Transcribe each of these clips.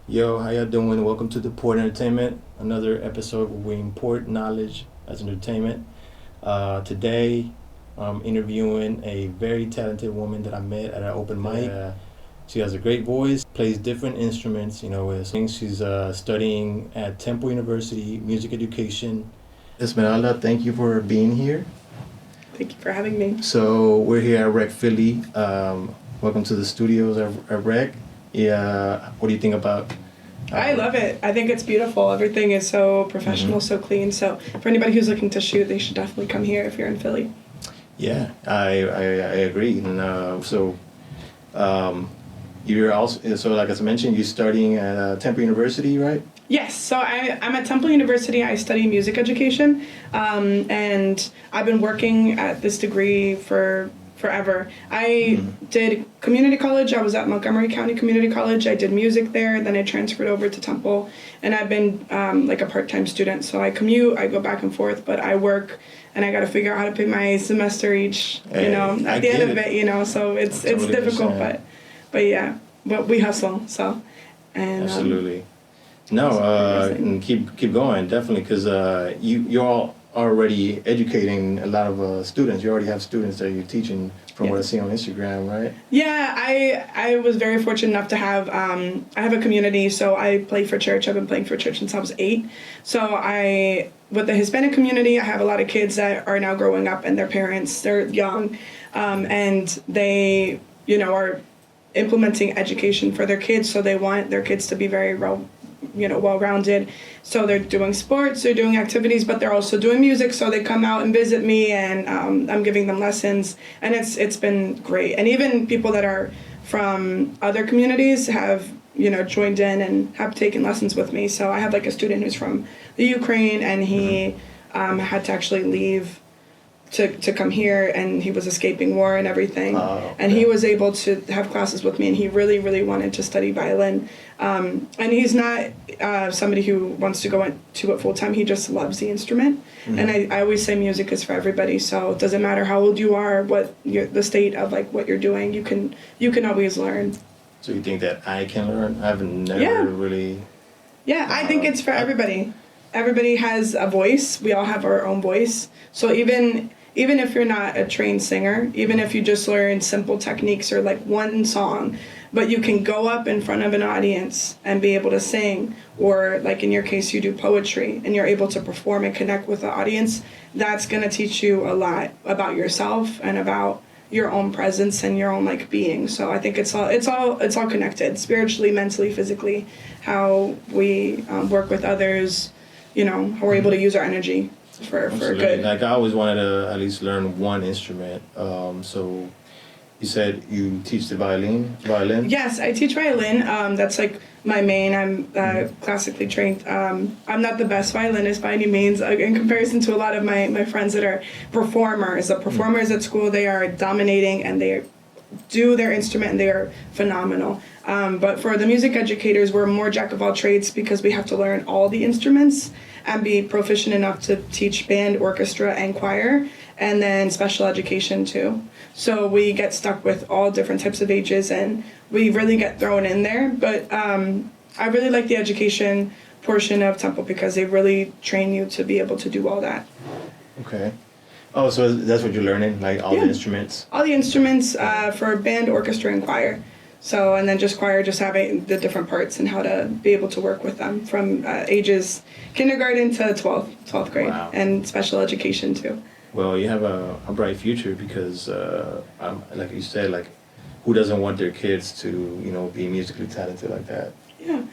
Yo, how y'all doing? Welcome to the Port Entertainment, another episode where we import knowledge as entertainment. Today, I'm interviewing a very talented woman that I met at an open mic. She has a great voice, plays different instruments. She's studying at Temple University, music education. Esmeralda, thank you for being here. Thank you for having me. So we're here at Rec Philly. Welcome to the studios at Rec. Yeah, what do you think about? I love it. I think it's beautiful. Everything is so professional, so clean. So for anybody who's looking to shoot, they should definitely come here if you're in Philly. Yeah, I agree. And you're also, so like as I mentioned, you're studying at Temple University, right? Yes, so I'm at Temple University. I study music education, and I've been working at this degree for forever. I did community college. I was at Montgomery County Community College. I did music there. Then I transferred over to Temple, and I've been like a part-time student. So I commute, I go back and forth, but I work, and I got to figure out how to pay my semester each. Hey, at the end of it, so it's difficult, but yeah, but we hustle. So, and absolutely. And keep going, definitely, because you're all already educating a lot of students. You already have students that you're teaching from what I see on Instagram, right? Yeah, I was very fortunate enough to have, I have a community, so I play for church. I've been playing for church since I was 8. So with the Hispanic community, I have a lot of kids that are now growing up and their parents, they're young, and they, are implementing education for their kids, so they want their kids to be very well-rounded. So they're doing sports, they're doing activities, but they're also doing music. So they come out and visit me, and I'm giving them lessons, and it's been great. And even people that are from other communities have joined in and have taken lessons with me. So I have like a student who's from the Ukraine, and he had to actually leave to come here, and he was escaping war and everything. And he was able to have classes with me, and he really, really wanted to study violin. And he's not somebody who wants to go into it full time. He just loves the instrument. And I always say music is for everybody. So it doesn't matter how old you are, the state of like what you're doing. You can always learn. So you think that I can learn? I've never really. Yeah, I think it's for everybody. Everybody has a voice. We all have our own voice. So even if you're not a trained singer, even if you just learn simple techniques or like one song, but you can go up in front of an audience and be able to sing, or like in your case, you do poetry and you're able to perform and connect with the audience, that's going to teach you a lot about yourself and about your own presence and your own like being. So I think it's all connected, spiritually, mentally, physically, how we work with others, how we're able to use our energy for good. Like I always wanted to at least learn one instrument. So you said you teach the violin? Yes, I teach violin. That's like my main. I'm classically trained. I'm not the best violinist by any means in comparison to a lot of my friends that are performers. The performers at school, they are dominating and they do their instrument and they are phenomenal. But for the music educators, we're more jack of all trades because we have to learn all the instruments and be proficient enough to teach band, orchestra, and choir, and then special education too. So we get stuck with all different types of ages, and we really get thrown in there. But I really like the education portion of Temple because they really train you to be able to do all that. Okay. Oh, so that's what you're learning, like all the instruments? All the instruments for band, orchestra, and choir. So, and then just choir, just having the different parts and how to be able to work with them from ages kindergarten to 12th grade. Wow. And special education too. Well, you have a bright future because, like you said, like who doesn't want their kids to, be musically talented like that? Yeah.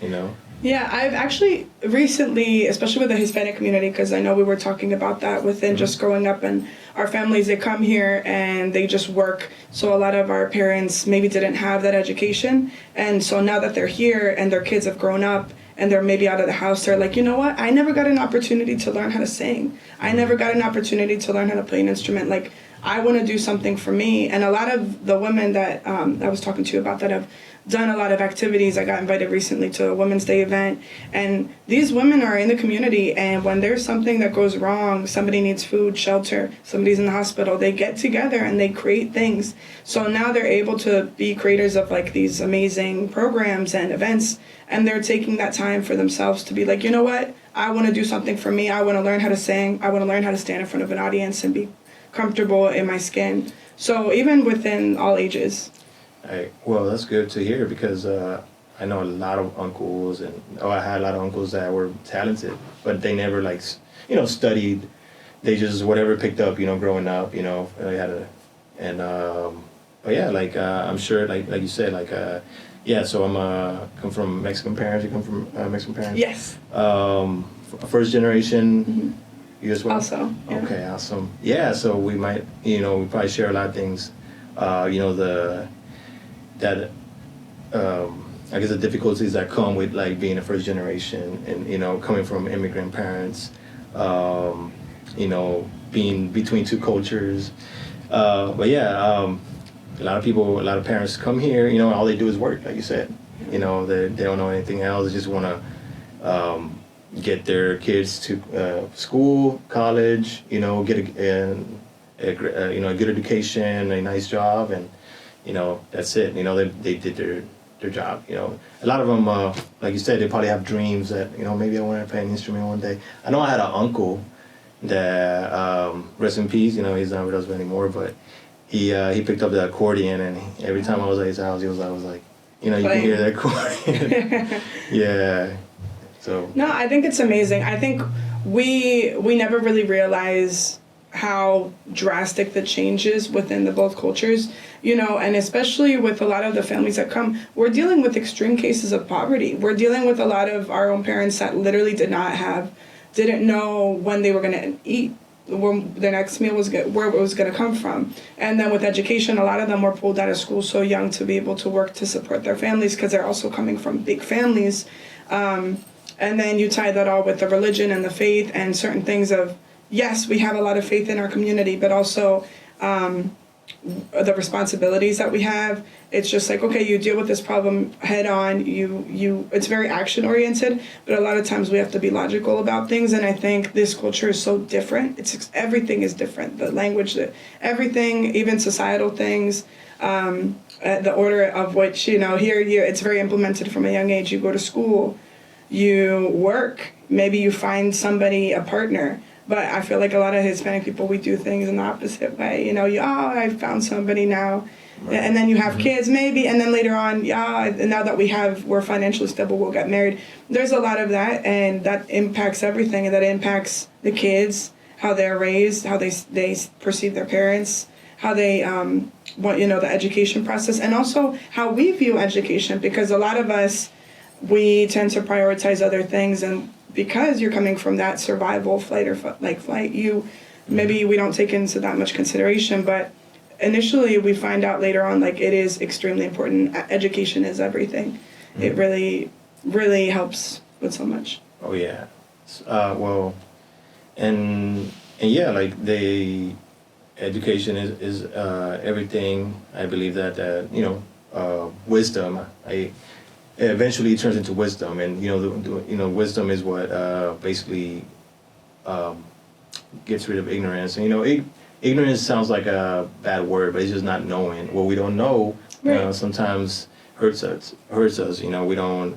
Yeah, I've actually recently, especially with the Hispanic community, because I know we were talking about that within just growing up, and our families, they come here and they just work. So a lot of our parents maybe didn't have that education. And so now that they're here and their kids have grown up and they're maybe out of the house, they're like, you know what? I never got an opportunity to learn how to sing. I never got an opportunity to learn how to play an instrument. Like, I want to do something for me. And a lot of the women that I was talking to about that have done a lot of activities. I got invited recently to a Women's Day event, and these women are in the community, and when there's something that goes wrong, somebody needs food, shelter, somebody's in the hospital, they get together and they create things. So now they're able to be creators of like these amazing programs and events, and they're taking that time for themselves to be like, you know what, I want to do something for me. I want to learn how to sing. I want to learn how to stand in front of an audience and be comfortable in my skin. So even within all ages. Well, that's good to hear, because I know a lot of uncles, and I had a lot of uncles that were talented, but they never like studied. They just whatever picked up, growing up, they had a, and but yeah, like I'm sure, like you said, like yeah. So I'm come from Mexican parents. You come from Mexican parents? Yes. First generation. Mm-hmm. You as well? Also. Yeah. Okay, awesome. Yeah, so we might, we probably share a lot of things. I guess the difficulties that come with like being a first generation, and coming from immigrant parents, being between two cultures. But yeah, a lot of parents come here. All they do is work, like you said. They don't know anything else. They just want to get their kids to school, college. Get a good education, a nice job, and that's it. They did their job. A lot of them, like you said, they probably have dreams that maybe I want to play an instrument one day. I know I had an uncle that rest in peace. He's not with us anymore, but he picked up the accordion, and every time I was at his house, I was like, you can hear that accordion. Yeah. So. No, I think it's amazing. I think we never really realize how drastic the changes within the both cultures, and especially with a lot of the families that come, we're dealing with extreme cases of poverty. We're dealing with a lot of our own parents that literally didn't know when they were going to eat, where their next meal was where it was going to come from. And then with education, a lot of them were pulled out of school so young to be able to work to support their families, because they're also coming from big families. And then you tie that all with the religion and the faith and certain things of, yes, we have a lot of faith in our community, but also the responsibilities that we have. It's just like, okay, you deal with this problem head on. It's very action oriented, but a lot of times we have to be logical about things. And I think this culture is so different. Everything is different. The language, everything, even societal things. The order of which, here it's very implemented from a young age. You go to school, you work, maybe you find somebody, a partner. But I feel like a lot of Hispanic people, we do things in the opposite way. I found somebody now. Right. And then you have kids maybe, and then later on, now that we're financially stable, we'll get married. There's a lot of that, and that impacts everything, and that impacts the kids, how they're raised, how they perceive their parents, how they want, the education process, and also how we view education, because a lot of us, we tend to prioritize other things, and because you're coming from that survival flight, maybe we don't take into that much consideration, but initially we find out later on, like, it is extremely important. Education is everything. Mm-hmm. It really, really helps with so much. Oh yeah. Well, and yeah, like education is everything. I believe that wisdom. Eventually it turns into wisdom, and wisdom is what basically gets rid of ignorance. And ignorance sounds like a bad word, but it's just not knowing. What we don't know, right, sometimes hurts us. We don't.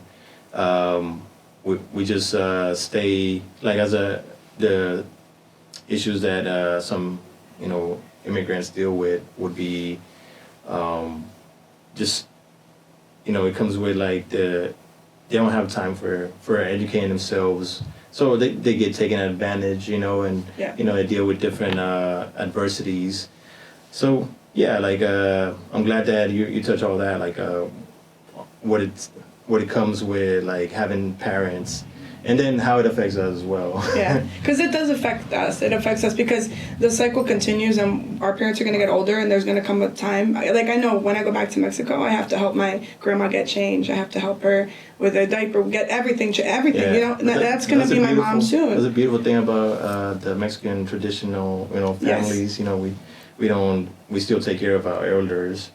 We just stay like the issues that some immigrants deal with would be just. It comes with like they don't have time for educating themselves, so they get taken advantage, and yeah. They deal with different adversities. So yeah, like I'm glad that you touch all that, like what it comes with, like having parents. And then how it affects us as well. Yeah, because it does affect us. It affects us because the cycle continues, and our parents are going to get older, and there's going to come a time. Like, I know when I go back to Mexico, I have to help my grandma get change. I have to help her with a diaper, get everything. Yeah. That's going to be my mom soon. That's a beautiful thing about the Mexican traditional, families. Yes. We still take care of our elders.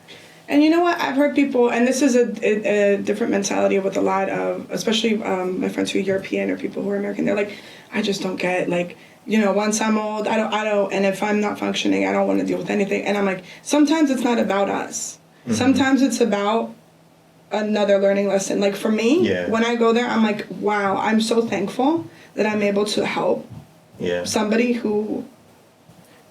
And you know what? I've heard people, and this is a different mentality with a lot of, especially my friends who are European or people who are American. They're like, I just don't get, like, you know, once I'm old, I don't, and if I'm not functioning, I don't want to deal with anything. And I'm like, sometimes it's not about us. Mm-hmm. Sometimes it's about another learning lesson. Like for me, when I go there, I'm like, wow, I'm so thankful that I'm able to help somebody who,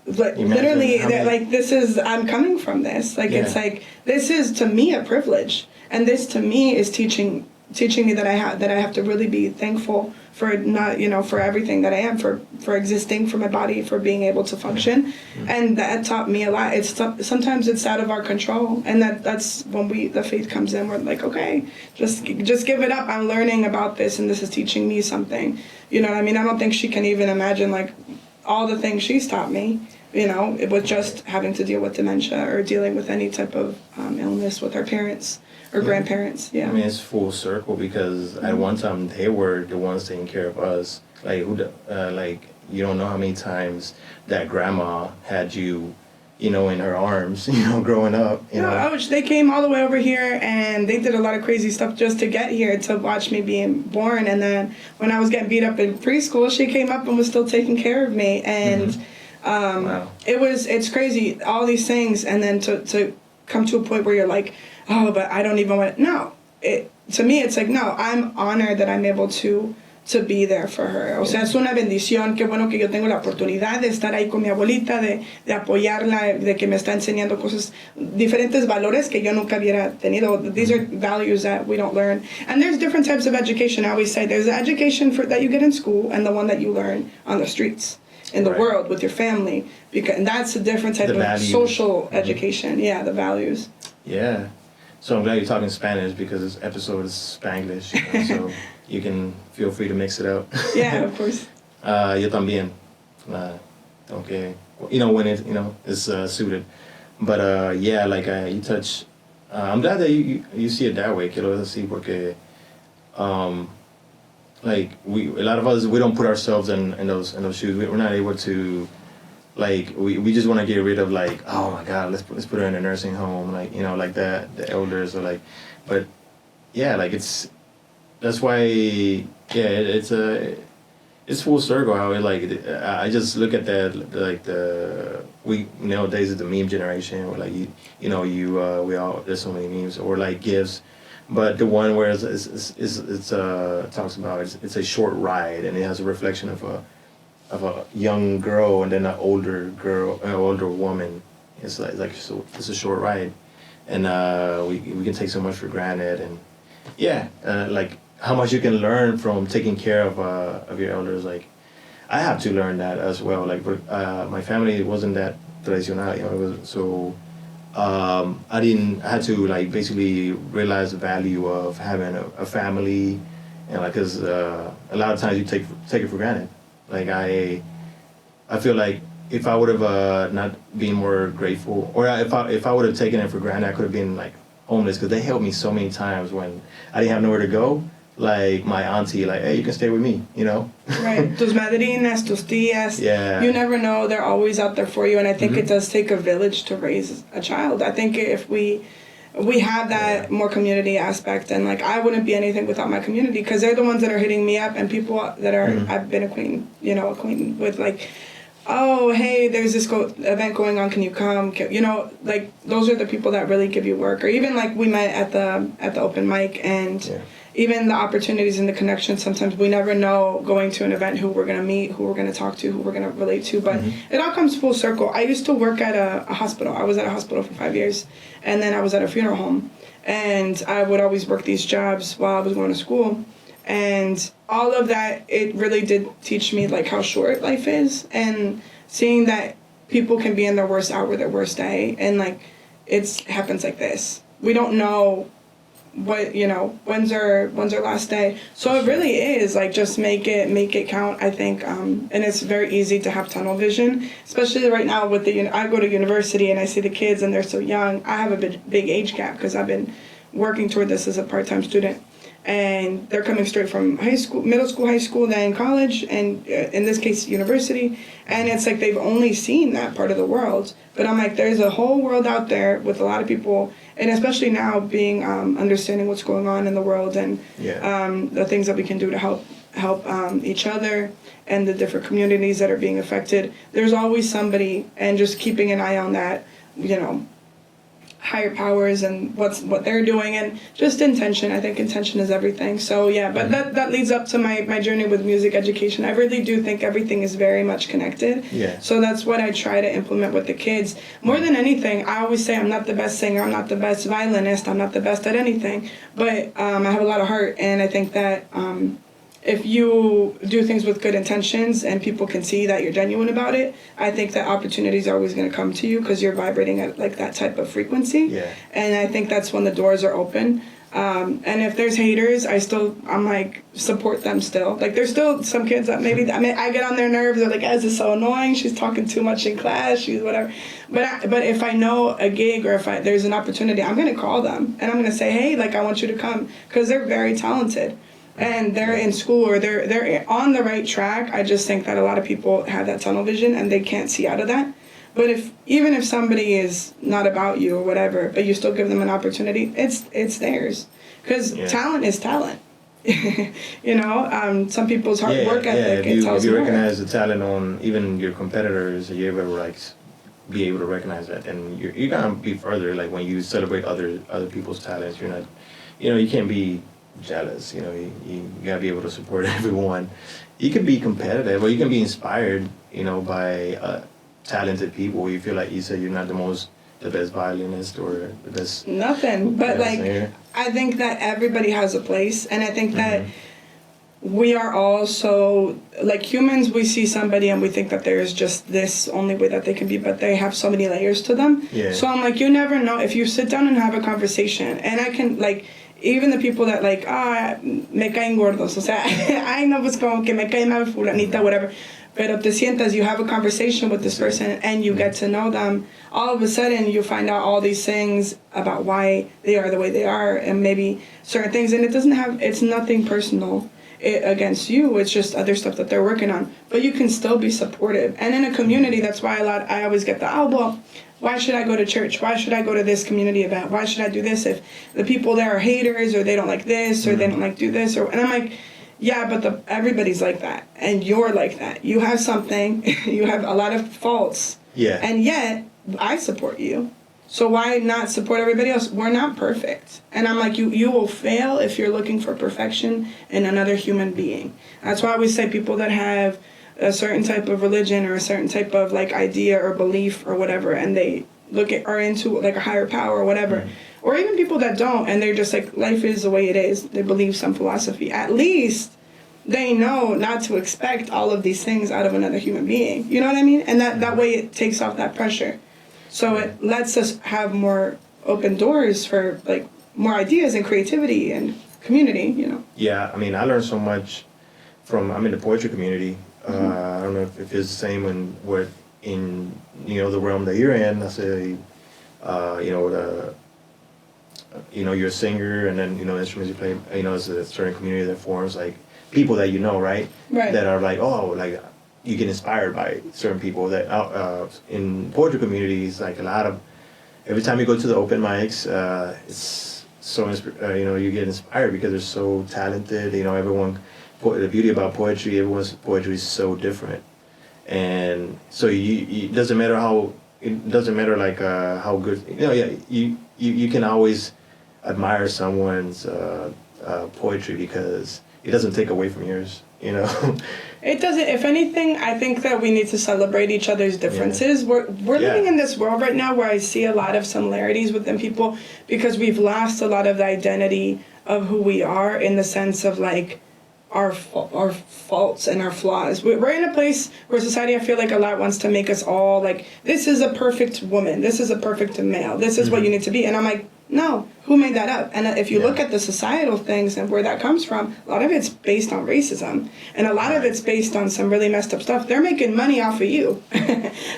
like, literally, like, this is, I'm coming from this. Like, it's like, this is to me a privilege. And this to me is teaching me that I have to really be thankful for not, you know, for everything that I am, for existing, for my body, for being able to function. Mm-hmm. And that taught me a lot. Sometimes it's out of our control, and that's when the faith comes in. We're like, okay, just give it up. I'm learning about this, and this is teaching me something. You know what I mean? I don't think she can even imagine, like, all the things she's taught me, you know, with just having to deal with dementia or dealing with any type of illness with our parents or grandparents. I mean, it's full circle, because at one time they were the ones taking care of us. Like, like, you don't know how many times that grandma had you, you know, in her arms, you know, growing up. You know? They came all the way over here, and they did a lot of crazy stuff just to get here, to watch me being born. And then when I was getting beat up in preschool, she came up and was still taking care of me. And it's crazy, all these things. And then to come to a point where you're like, oh, but I don't even want to. No, to me, it's like, no, I'm honored that I'm able to be there for her. O sea, es una bendición. Qué bueno que yo tengo la oportunidad de estar ahí con mi abuelita, de apoyarla, de que me está enseñando cosas, diferentes valores que yo nunca hubiera tenido. These are values that we don't learn. And there's different types of education. I always say there's the education that you get in school, and the one that you learn on the streets, in the world, with your family. And that's a different type of social education. Yeah, the values. Yeah. So I'm glad you're talking Spanish, because this episode is Spanglish, you know, so you can feel free to mix it up. Yeah, of course. Yo también. Okay. You know, when it, you know, is suited. But yeah, like you touch. I'm glad that you see it that way, que lo ves así, porque like a lot of us, we don't put ourselves in those shoes. We're not able to. Like, we just want to get rid of, like, oh my God, let's put her in a nursing home, like, you know, like that, the elders, or like, but yeah, like, that's why, it's full circle how it, like, I just look at that, like, we nowadays is the meme generation, where, like, you know, there's so many memes, or like gifts, but the one where it's talks about, it's a short ride, and it has a reflection of a young girl and then an older woman. It's like so it's a short ride, and we can take so much for granted, and like how much you can learn from taking care of your elders. Like, I have to learn that as well. Like, my family wasn't that tradicional, you know. It was so I had to, like, basically realize the value of having a family, and like, cause a lot of times you take it for granted. Like, I feel like if I would have not been more grateful, or if I would have taken it for granted, I could have been, like, homeless, because they helped me so many times when I didn't have nowhere to go. Like, my auntie, like, hey, you can stay with me, you know? Right. Tus madrinas, tus tías. Yeah. You never know. They're always out there for you. And I think it does take a village to raise a child. I think if we have that more community aspect, and, like, I wouldn't be anything without my community, because they're the ones that are hitting me up, and people that are I've been acquainted with, like, oh, hey, there's this event going on, can you come? You know, like, those are the people that really give you work. Or even, like, we met at the open mic, and even the opportunities and the connections, sometimes we never know going to an event who we're going to meet, who we're going to talk to, who we're going to relate to. But it all comes full circle. I used to work at a hospital. I was at a hospital for 5 years. And then I was at a funeral home. And I would always work these jobs while I was going to school. And all of that, it really did teach me, like, how short life is. And seeing that people can be in their worst hour, their worst day. And, like, it happens like this. We don't know what, you know, when's our last day. So it really is, like, just make it count, I think. And it's very easy to have tunnel vision, especially right now with I go to university and I see the kids and they're so young. I have a big age gap because I've been working toward this as a part-time student. and they're coming straight from high school, middle school, high school, then college, and in this case, university. And it's like they've only seen that part of the world. But I'm like, there's a whole world out there with a lot of people, and especially now being understanding what's going on in the world and the things that we can do to help each other and the different communities that are being affected. There's always somebody, and just keeping an eye on that, you know, higher powers and what they're doing, and just intention. I think intention is everything. So yeah, but that leads up to my journey with music education. I really do think everything is very much connected. Yeah. So that's what I try to implement with the kids. More than anything, I always say I'm not the best singer, I'm not the best violinist, I'm not the best at anything, but I have a lot of heart, and I think that if you do things with good intentions and people can see that you're genuine about it, I think that opportunities are always going to come to you because you're vibrating at like that type of frequency. Yeah. And I think that's when the doors are open. And if there's haters, I'm like, support them still. Like, there's still some kids that maybe, I get on their nerves. They're like, this is so annoying. She's talking too much in class. She's whatever. But if I know a gig or if there's an opportunity, I'm going to call them. And I'm going to say, hey, like, I want you to come. Because they're very talented. And they're in school, or they're on the right track. I just think that a lot of people have that tunnel vision and they can't see out of that. But even if somebody is not about you or whatever, but you still give them an opportunity, it's theirs. Because talent is talent. You know, some people's hard work ethic. If you recognize the talent on even your competitors, you ever like be able to recognize that, and you're gonna be further. Like when you celebrate other people's talents, you're not, you can't be jealous. You gotta be able to support everyone. You can be competitive, or you can be inspired, by talented people. You feel like you said you're not the best violinist or the best nothing, but like singer. I think that everybody has a place, and I think that we are all so, like humans, we see somebody and we think that there's just this only way that they can be, but they have so many layers to them. So I'm like, you never know if you sit down and have a conversation, and I can like. Even the people that like, me caen gordos, o sea, ay no, pues como que me cae mal fulanita, whatever. Pero te sientas, you have a conversation with this person and you get to know them. All of a sudden, you find out all these things about why they are the way they are, and maybe certain things. And it's nothing personal against you. It's just other stuff that they're working on. But you can still be supportive. And in a community, that's why I always get why should I go to church? Why should I go to this community event? Why should I do this if the people there are haters, or they don't like this, or they don't like do this? And I'm like, yeah, but everybody's like that. And you're like that. You have something. You have a lot of faults. Yeah. And yet, I support you. So why not support everybody else? We're not perfect. And I'm like, you will fail if you're looking for perfection in another human being. That's why I always say people that have a certain type of religion or a certain type of like idea or belief or whatever, and they are into like a higher power or whatever, or even people that don't, and they're just like, life is the way it is, they believe some philosophy, at least they know not to expect all of these things out of another human being, you know what I mean? And that way it takes off that pressure, so it lets us have more open doors for like more ideas and creativity and community. I mean, I learned so much I'm in the poetry community. I don't know if it's the same in the realm that you're in. I say, you're a singer, and then the instruments you play. It's a certain community that forms like people that right? That are like, like you get inspired by certain people that in poetry communities, like a lot of every time you go to the open mics, it's so you get inspired because they're so talented. Everyone. The beauty about poetry, everyone's poetry is so different, and so it doesn't matter how good you can always admire someone's poetry because it doesn't take away from yours. It doesn't. If anything, I think that we need to celebrate each other's differences. We're living in this world right now where I see a lot of similarities within people because we've lost a lot of the identity of who we are in the sense of like our faults and our flaws. We're in a place where society, I feel like a lot wants to make us all like, this is a perfect woman, this is a perfect male, this is what you need to be. And I'm like, no, who made that up? And if you look at the societal things and where that comes from, a lot of it's based on racism. And a lot of it's based on some really messed up stuff. They're making money off of you.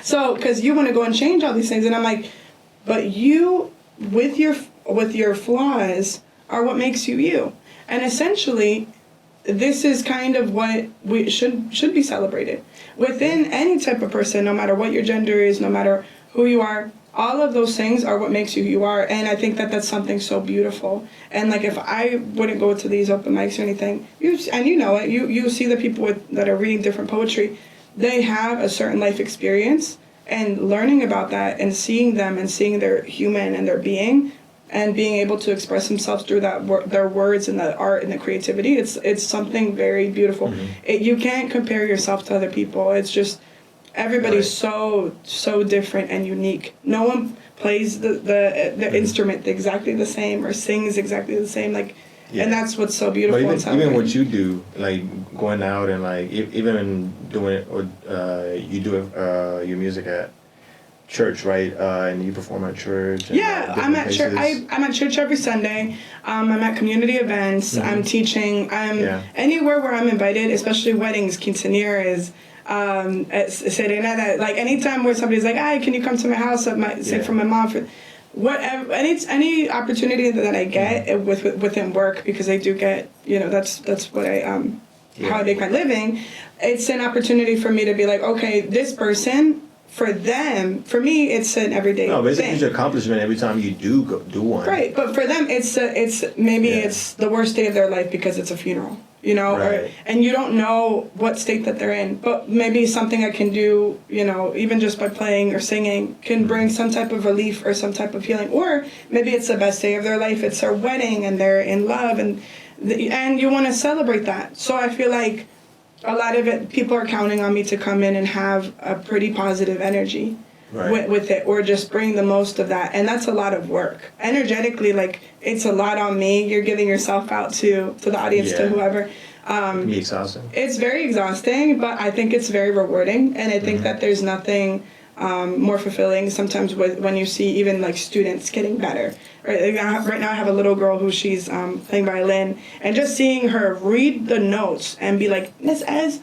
So, because you want to go and change all these things. And I'm like, but you, with your flaws, are what makes you you. And essentially, this is kind of what we should be celebrated within any type of person, no matter what your gender is, no matter who you are. All of those things are what makes you who you are, and I think that that's something so beautiful. And like, if I wouldn't go to these open mics or anything, you know it, you see the people that are reading different poetry, they have a certain life experience, and learning about that and seeing them and seeing their human and their being, and being able to express themselves through their words and the art and the creativity, it's something very beautiful. You can't compare yourself to other people. It's just, everybody's so different and unique. No one plays the instrument exactly the same or sings exactly the same. Like, and that's what's so beautiful. But even what you do, like going out and like even doing it, or you do your music at church, right? And you perform at church. And, I'm at church. I'm at church every Sunday. I'm at community events. I'm teaching. I'm anywhere where I'm invited, especially weddings, quinceañeras. Serenata, like anytime where somebody's like, "Hey, can you come to my house?" Say for my mom, for whatever, any opportunity that I get within work, because I do get, that's what I how I make my living. It's an opportunity for me to be like, okay, this person, for them, for me, it's an everyday thing. Basically it's an accomplishment every time you do one. Right, but for them, it's the worst day of their life because it's a funeral. And you don't know what state that they're in, but maybe something I can do, even just by playing or singing, can bring some type of relief or some type of healing. Or maybe it's the best day of their life, it's their wedding and they're in love, and you want to celebrate that. So I feel like a lot of it, people are counting on me to come in and have a pretty positive energy. With it, or just bring the most of that, and that's a lot of work energetically. Like, it's a lot on me. You're giving yourself out to the audience, to whoever. It can be exhausting. It's very exhausting, but I think it's very rewarding, and I think that there's nothing more fulfilling sometimes when you see even like students getting better. Right now I have a little girl who she's playing violin, and just seeing her read the notes and be like, "Miss Ez,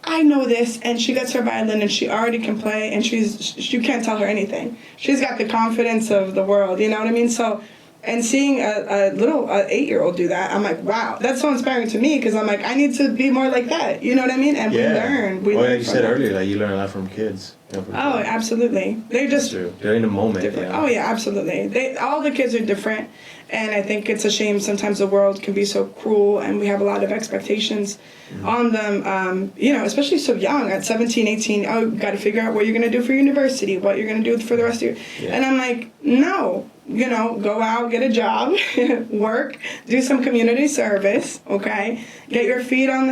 I know this," and she gets her violin and she already can play, and you can't tell her anything. She's got the confidence of the world, you know what I mean? So, and seeing a little 8-year-old do that, I'm like, wow, that's so inspiring to me, because I'm like, I need to be more like that, you know what I mean? And we learn. Like you said earlier, like you learn a lot from kids. Absolutely. They're just they're in the moment. Different. Oh yeah, absolutely. All the kids are different, and I think it's a shame sometimes the world can be so cruel, and we have a lot of expectations on them, especially so young, at 17, 18, oh, got to figure out what you're going to do for university, what you're going to do for the rest of your... And I'm like, no, go out, get a job, work, do some community service, okay? Get your feet on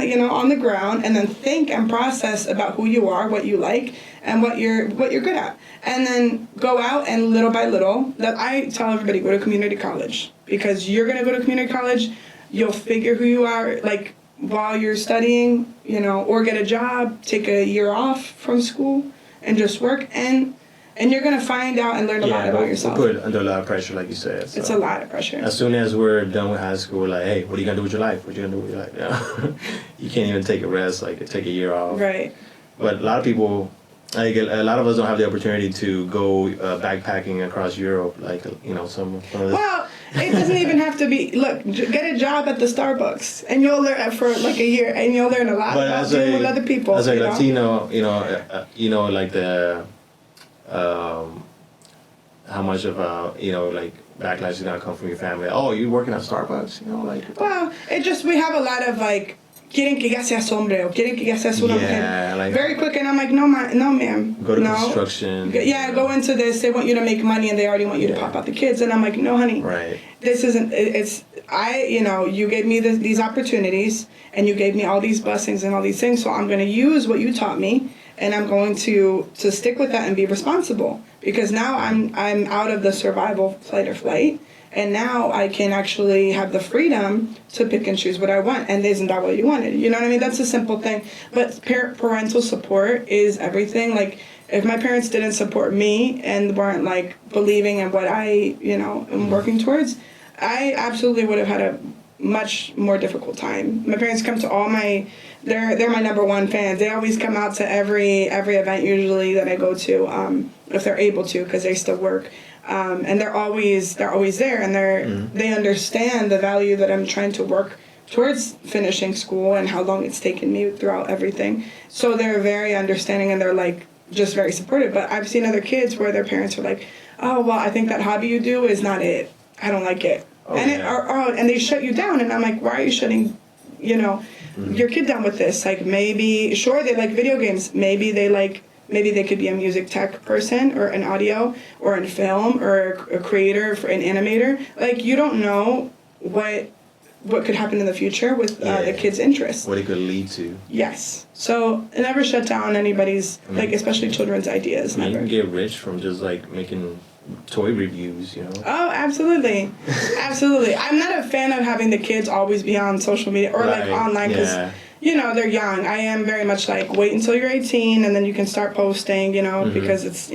the ground, and then think and process about who you are, what you like, and what you're good at. And then go out, and little by little, that I tell everybody, go to community college, because you're going to go to community college, you'll figure who you are, like, while you're studying, or get a job, take a year off from school and just work, and you're going to find out and learn a lot about yourself. We're put under a lot of pressure, like you said. So. It's a lot of pressure. As soon as we're done with high school, we're like, hey, what are you going to do with your life? What are you going to do with your life? You can't even take a rest, like take a year off. Right. But a lot of people, like a lot of us don't have the opportunity to go backpacking across Europe, like, some of this. Well, it doesn't even have to be, look, get a job at the Starbucks, and you'll learn for like a year, and you'll learn a lot about dealing with other people. As a Latino, like the, how much of like backlash is gonna come from your family. Oh, you working at Starbucks? Well, we have a lot of like, quieren que ya seas hombre, or quieren que ya seas una mujer. Like, very quick, and I'm like, no, ma'am. Go to construction. Go into this. They want you to make money, and they already want you to pop out the kids. And I'm like, no, honey. Right. This isn't. You gave me these opportunities, and you gave me all these blessings and all these things. So I'm going to use what you taught me, and I'm going to stick with that and be responsible, because now I'm out of the survival fight or flight. And now I can actually have the freedom to pick and choose what I want. And isn't that what you wanted? You know what I mean? That's a simple thing. But parental support is everything. Like, if my parents didn't support me and weren't, like, believing in what I, am working towards, I absolutely would have had a much more difficult time. My parents come to all my... They're my number one fans. They always come out to every event usually that I go to, if they're able to, because they still work. And they're always there, and they understand the value that I'm trying to work towards finishing school and how long it's taken me throughout everything. So they're very understanding and they're like just very supportive. But I've seen other kids where their parents are like, oh, well, I think that hobby you do is not it. I don't like it. Oh, and yeah. and they shut you down. And I'm like, why are you shutting, your kid down with this? Like, maybe, sure, they like video games. Maybe they could be a music tech person or an audio or in film or a creator, an animator. Like, you don't know what could happen in the future with the kids' interests. What it could lead to. Yes. So never shut down anybody's, especially children's ideas. You Never. can get rich from just like making toy reviews, Oh, absolutely. Absolutely. I'm not a fan of having the kids always be on social media or like online because, they're young. I am very much like, wait until you're 18 and then you can start posting, because it's,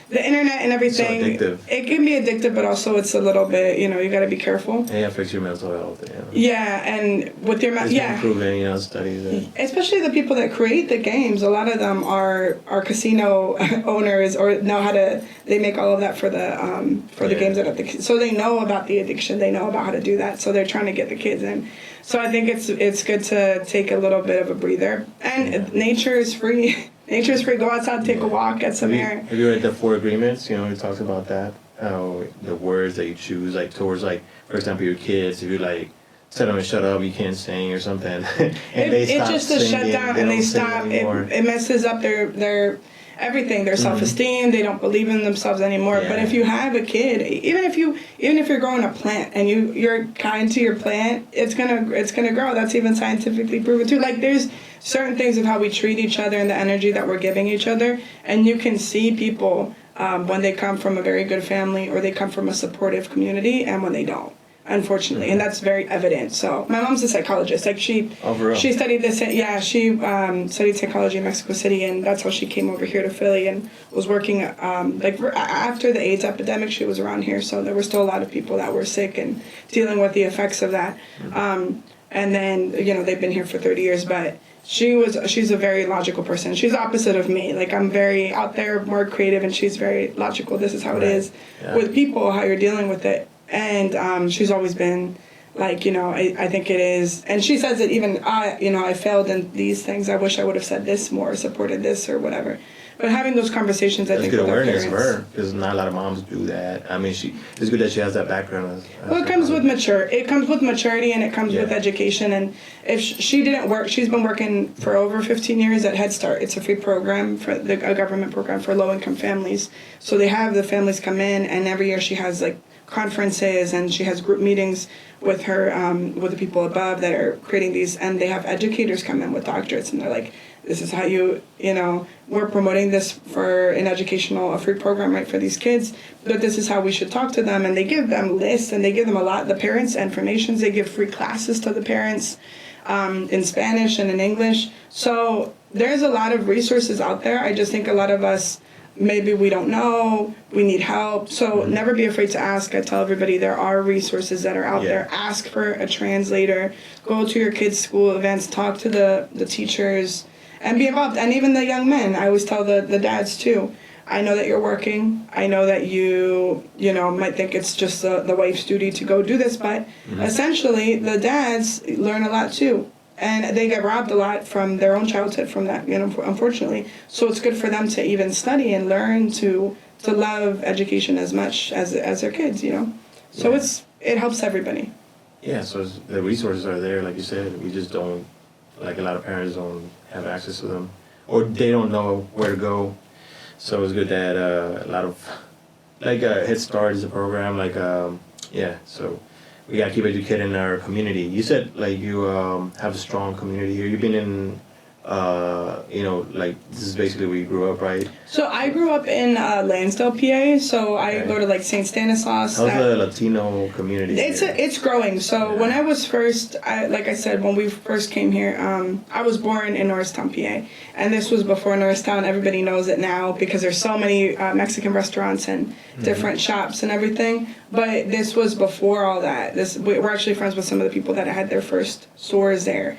the internet and everything. So addictive. It can be addictive, but also it's a little bit, you got to be careful. And it affects your mental health. Yeah, and with your it's been proven, studies. Especially the people that create the games, a lot of them are casino owners or know how to. They make all of that for the games that are so they know about the addiction. They know about how to do that. So they're trying to get the kids in. So I think it's good to take a little bit of a breather. And nature is free. Nature's free. Go outside, take a walk, get some air. Have you read the 4 Agreements? It talks about that. How the words that you choose, like towards like, for example, your kids, if you like tell them to shut up, you can't sing or something, and it's just a shutdown, and they stop. It messes up their everything, their self-esteem. They don't believe in themselves anymore. Yeah. But if you have a kid, even if you're growing a plant and you're kind to your plant, it's gonna grow. That's even scientifically proven too. Like there's certain things of how we treat each other and the energy that we're giving each other, and you can see people when they come from a very good family or they come from a supportive community, and when they don't. Unfortunately, and that's very evident. So my mom's a psychologist. Like she studied this. Yeah, she studied psychology in Mexico City, and that's how she came over here to Philly and was working. After the AIDS epidemic, she was around here, so there were still a lot of people that were sick and dealing with the effects of that. And then they've been here for 30 years, but she's a very logical person. She's opposite of me. Like I'm very out there, more creative, and she's very logical. This is how it is with people, how you're dealing with it. And she's always been like, I think it is. And she says that even I failed in these things. I wish I would have said this more, supported this or whatever. But having those conversations, I think, good with awareness our for parents. her, because not a lot of moms do that. I mean, it's good that she has that background. Well, it comes with maturity, and it comes with education. And if she didn't work, she's been working for over 15 years at Head Start. It's a free program a government program for low-income families. So they have the families come in, and every year she has like conferences, and she has group meetings with her with the people above that are creating these, and they have educators come in with doctorates, and they're like, this is how we're promoting this for a free program, right, for these kids, but this is how we should talk to them. And they give them lists, and they give them the parents information. They give free classes to the parents in Spanish and in English. So there's a lot of resources out there. I just think a lot of us, maybe we don't know, we need help. So never be afraid to ask. I tell everybody there are resources that are out there. Ask for a translator. Go to your kids' school events. Talk to the teachers. And be involved. And even the young men. I always tell the dads too. I know that you're working. I know that you might think it's just the wife's duty to go do this. But essentially, the dads learn a lot too. And they get robbed a lot from their own childhood from that, unfortunately. So it's good for them to even study and learn to love education as much as their kids, So it helps everybody. Yeah, so the resources are there, like you said. We just don't, like a lot of parents don't have access to them. Or they don't know where to go. So it's good that a lot of, Head Start is a program, so we gotta keep educating our community. You said you have a strong community here. You've been in, this is basically where you grew up, right? So I grew up in Lansdale, PA. So I go to St. Stanislaus. How's the Latino community? It's growing. So when I was first, like I said, when we first came here, I was born in Norristown, PA, and this was before Norristown. Everybody knows it now because there's so many Mexican restaurants and different shops and everything. But this was before all that. We're actually friends with some of the people that had their first stores there.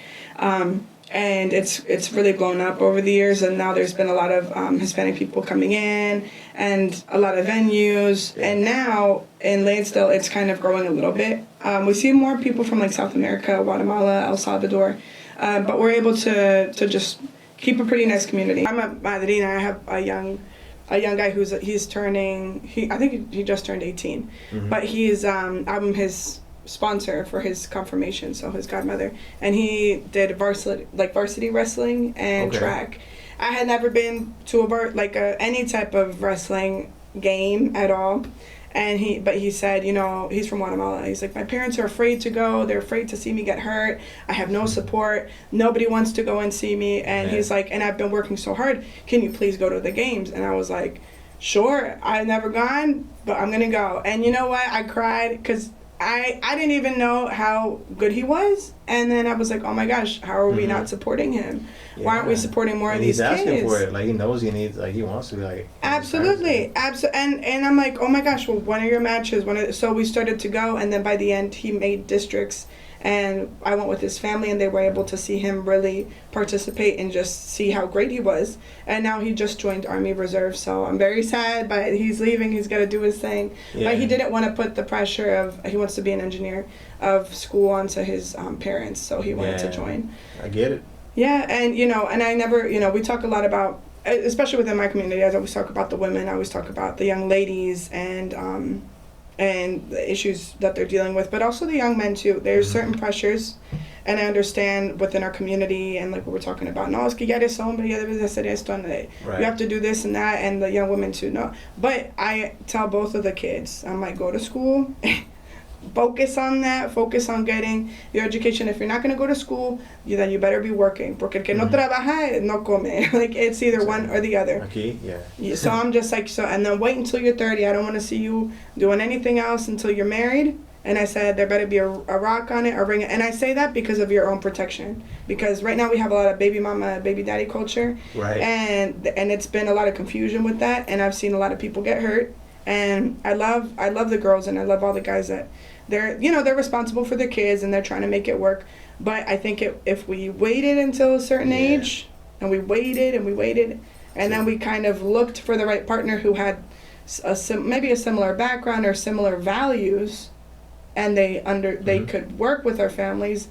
And it's really blown up over the years, and now there's been a lot of Hispanic people coming in and a lot of venues. And now in Lansdale, it's kind of growing a little bit. We see more people from like South America, Guatemala, El Salvador, but we're able to just keep a pretty nice community. I'm a madrina. I have a young guy he's turning. I think he just turned 18, but he's I'm his sponsor for his confirmation, so his godmother, and he did varsity wrestling and track. I had never been to any type of wrestling game at all. And he said, you know, he's from Guatemala. He's like, my parents are afraid to go. They're afraid to see me get hurt. I have no support. Nobody wants to go and see me. And he's like, and I've been working so hard. Can you please go to the games? And I was like, sure. I've never gone, but I'm going to go. And you know what? I cried because I didn't even know how good he was. And then I was like, oh my gosh, how are we not supporting him? Yeah. Why aren't we supporting more of these kids? He's asking for it. Like, he knows he needs, like, he wants to, like. Absolutely. And I'm like, oh my gosh, well, when are your matches? So we started to go, and then by the end, he made districts. And I went with his family, and they were able to see him really participate and just see how great he was. And now he just joined Army Reserve, so I'm very sad, but he's leaving. He's got to do his thing. Yeah. But he didn't want to put the pressure of, he wants to be an engineer, of school onto his parents, so he wanted to join. I get it. Yeah, and, you know, and I never, you know, we talk a lot about, especially within my community, I always talk about the women, I always talk about the young ladies and the issues that they're dealing with, but also the young men too. There's certain pressures, and I understand within our community, and like what we're talking about, no, es que ya eres hombre, ya debes de hacer esto, and you have to do this and that, and the young women too, no. But I tell both of the kids, I'm like, go to school, focus on that, focus on getting your education. If you're not going to go to school, then you better be working, porque el que no trabaja, no come. Like, it's either one or the other. Okay, yeah. So I'm just like, and then wait until you're 30. I don't want to see you doing anything else until you're married. And I said, there better be a rock on it, or ring it. And I say that because of your own protection. Because right now we have a lot of baby mama, baby daddy culture. Right. And it's been a lot of confusion with that. And I've seen a lot of people get hurt. And I love the girls, and I love all the guys that they're responsible for their kids, and they're trying to make it work. But I think if we waited until a certain age, and we waited, and then we kind of looked for the right partner who had maybe a similar background or similar values, and they could work with our families,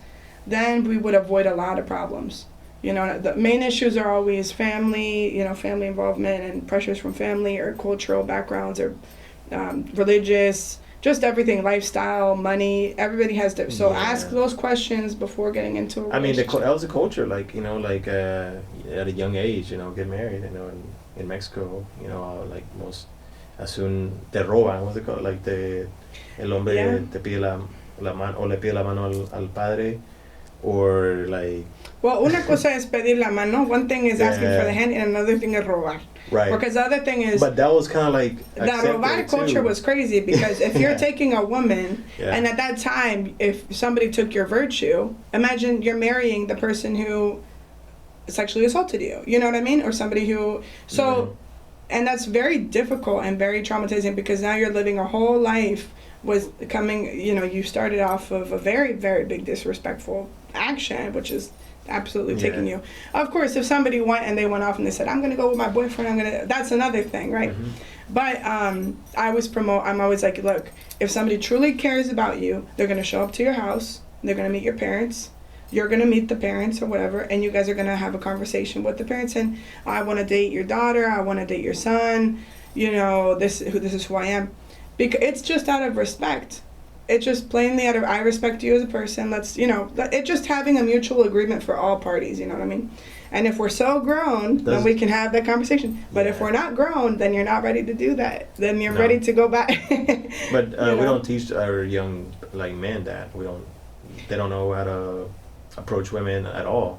then we would avoid a lot of problems. You know, the main issues are always family, family involvement and pressures from family or cultural backgrounds or religious, just everything, lifestyle, money. Everybody has to. So ask those questions before getting into a relationship. I mean, that was a culture, like, at a young age, get married, in Mexico, like most, as soon, te roban, what's it called? Like, el hombre te pide la mano, o le pide la mano al padre, or like. Well, una cosa es pedir la mano. One thing is asking for the hand, and another thing is robar. Right. Because the other thing is. But that was kind of like. The robar culture was crazy, because if you're taking a woman, and at that time, if somebody took your virtue, imagine you're marrying the person who sexually assaulted you. You know what I mean? Or somebody who. So, and that's very difficult and very traumatizing, because now you're living a whole life was coming. You started off of a very, very big disrespectful action, which is absolutely taking you. Of course, if somebody went and they went off and they said, I'm going to go with my boyfriend, that's another thing, right? But I'm always like, look, if somebody truly cares about you, they're going to show up to your house, they're going to meet your parents, you're going to meet the parents or whatever, and you guys are going to have a conversation with the parents, and I want to date your daughter, I want to date your son, this is who I am. Because it's just out of respect. It's just plainly out of, I respect you as a person. Let's, it's just having a mutual agreement for all parties, you know what I mean? And if we're so grown, then we can have that conversation. But if we're not grown, then you're not ready to do that. Then you're ready to go back. But we don't teach our young, men that. They don't know how to approach women at all.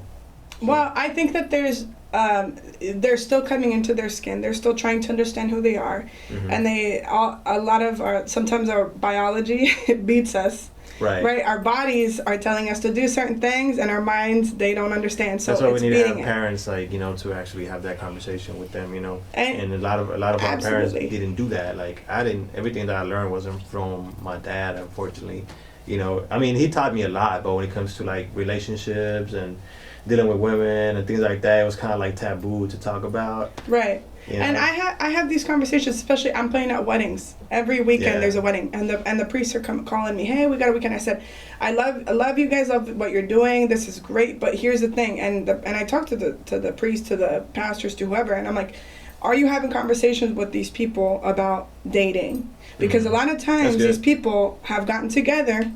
So. Well, I think that they're still coming into their skin. They're still trying to understand who they are, and sometimes our biology beats us. Right. Our bodies are telling us to do certain things, and our minds, they don't understand. So that's why we need to have parents, to actually have that conversation with them. And a lot of our parents didn't do that. Like, everything that I learned wasn't from my dad, unfortunately. I mean, he taught me a lot, but when it comes to like relationships and dealing with women and things like that, it was kind of like taboo to talk about. Right. You know? And I have these conversations, especially I'm playing at weddings. Every weekend there's a wedding, and the priests are calling me, hey, we got a weekend. I said, I love you guys, love what you're doing. This is great, but here's the thing. And I talked to the priest, to the pastors, to whoever, and I'm like, are you having conversations with these people about dating? Because a lot of times these people have gotten together,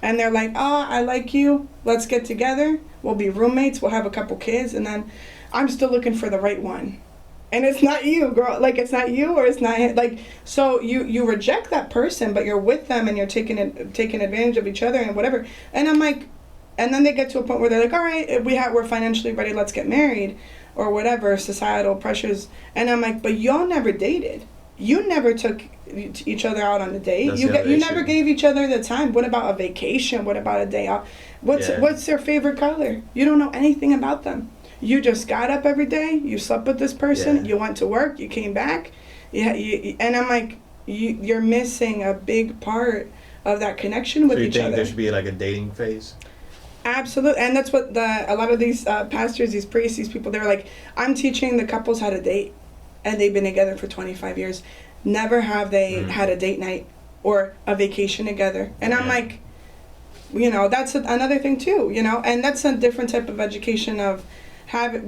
and they're like, oh, I like you, let's get together, we'll be roommates, we'll have a couple kids, and then I'm still looking for the right one. And it's not you, girl. Like, it's not you, or it's not him. Like, so you reject that person, but you're with them and you're taking advantage of each other and whatever. And I'm like, and then they get to a point where they're like, all right, we're financially ready, let's get married, or whatever, societal pressures. And I'm like, but y'all never dated. You never took each other out on a date. You never gave each other the time. What about a vacation? What about a day off? What's their favorite color? You don't know anything about them. You just got up every day, you slept with this person, you went to work, you came back, and I'm like, you're missing a big part of that connection with each other. So you think there should be like a dating phase? Absolutely, and that's what a lot of these pastors, these priests, these people, they're like, I'm teaching the couples how to date, and they've been together for 25 years. Never have they had a date night or a vacation together. And I'm like, that's another thing too, and that's a different type of education of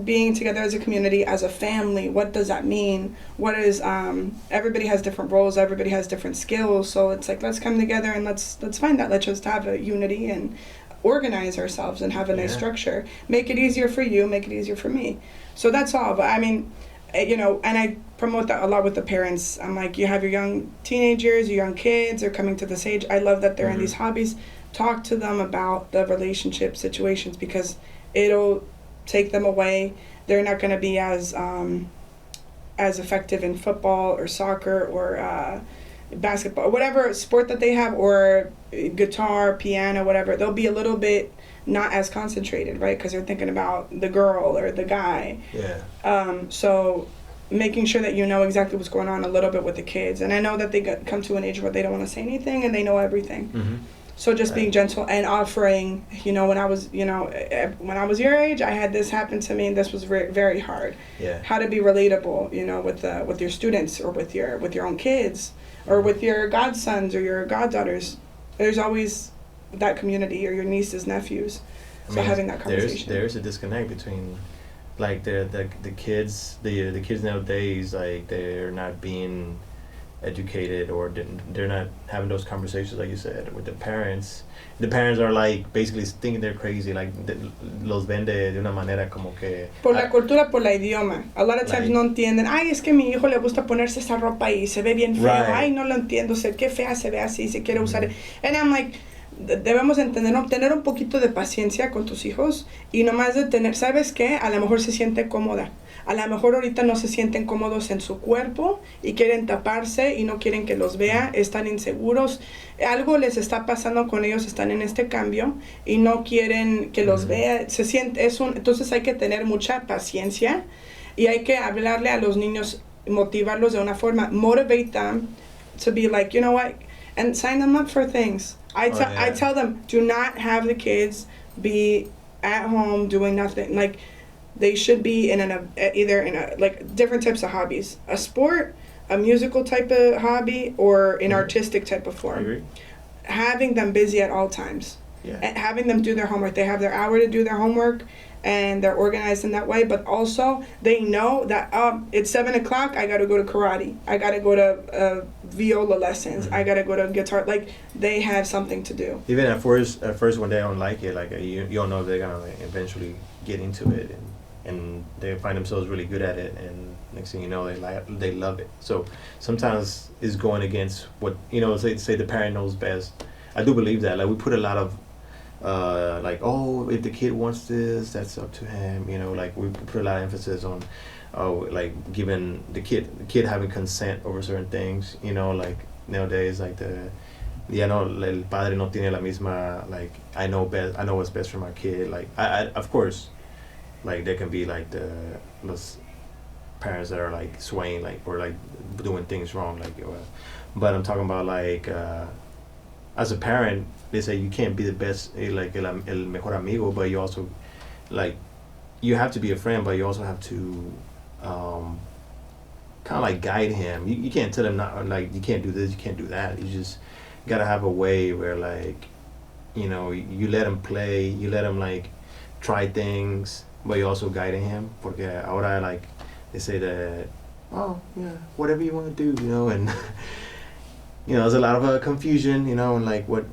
being together as a community, as a family. What does that mean? What is everybody has different roles, everybody has different skills, so it's like, let's come together and let's find that, let's just have a unity and organize ourselves and have a nice structure, make it easier for you, make it easier for me. So that's all. But I mean, and I promote that a lot with the parents. I'm like, you have your young teenagers, your young kids are coming to this age, I love that they're in these hobbies. Talk to them about the relationship situations, because it'll take them away. They're not going to be as effective in football or soccer or basketball or whatever sport that they have, or guitar, piano, whatever. They'll be a little bit not as concentrated, right? Because they're thinking about the girl or the guy. So making sure that you know exactly what's going on a little bit with the kids. And I know that they come to an age where they don't want to say anything and they know everything. So just being gentle and offering, when I was your age, I had this happen to me, and this was very, very hard. How to be relatable, with your students, or with your own kids, or with your godsons or your goddaughters. There's always that community, or your nieces, nephews. So having that conversation. There's a disconnect between, like, the kids nowadays, like, they're not being educated, or they're not having those conversations, like you said, with the parents. The parents are like basically thinking they're crazy, like los vende de una manera como que por la cultura, por la idioma. A lot of times no entienden. Ay, es que a mi hijo le gusta ponerse esa ropa y se ve bien feo. Ay, no lo entiendo, qué fea se ve así, se quiere usar. And I'm like, debemos tener un poquito de paciencia con tus hijos, y nomás de tener, ¿sabes qué? A lo mejor se siente cómoda. A lo mejor ahorita no se sienten cómodos en su cuerpo y quieren taparse y no quieren que los vea, están inseguros. Algo les está pasando con ellos, están en este cambio y no quieren que los vea. Entonces hay que tener mucha paciencia y hay que hablarle a los niños, motivarlos de una forma, motivate them to be like, you know what, and sign them up for things. I tell them, do not have the kids be at home doing nothing. Like, they should be either in different types of hobbies, a sport, a musical type of hobby, or an artistic type of form. I agree. Having them busy at all times, and having them do their homework. They have their hour to do their homework, and they're organized in that way. But also, they know that it's 7:00. I got to go to karate. I got to go to viola lessons. I got to go to guitar. Like, they have something to do. Even at first when they don't like it, like you don't know if they're gonna eventually get into it, and they find themselves really good at it, and next thing you know, they love it. So sometimes it's going against what, say the parent knows best. I do believe that. Like, we put a lot of if the kid wants this, that's up to him. Like, we put a lot of emphasis on like giving the kid having consent over certain things. Like nowadays, like el padre no tiene la misma, like, I know what's best for my kid. Like, I of course, like, there can be like those parents that are like swaying, like, or like doing things wrong, like, but I'm talking about like as a parent, they say you can't be the best, like el mejor amigo, but you also, like, you have to be a friend, but you also have to kind of like guide him. You can't tell him not, like, you can't do this, you can't do that. You just gotta have a way where, like, you let him play, you let him, like, try things, but you're also guiding him. Porque ahora, like, they say that, oh, yeah, whatever you want to do, and there's a lot of confusion, and like what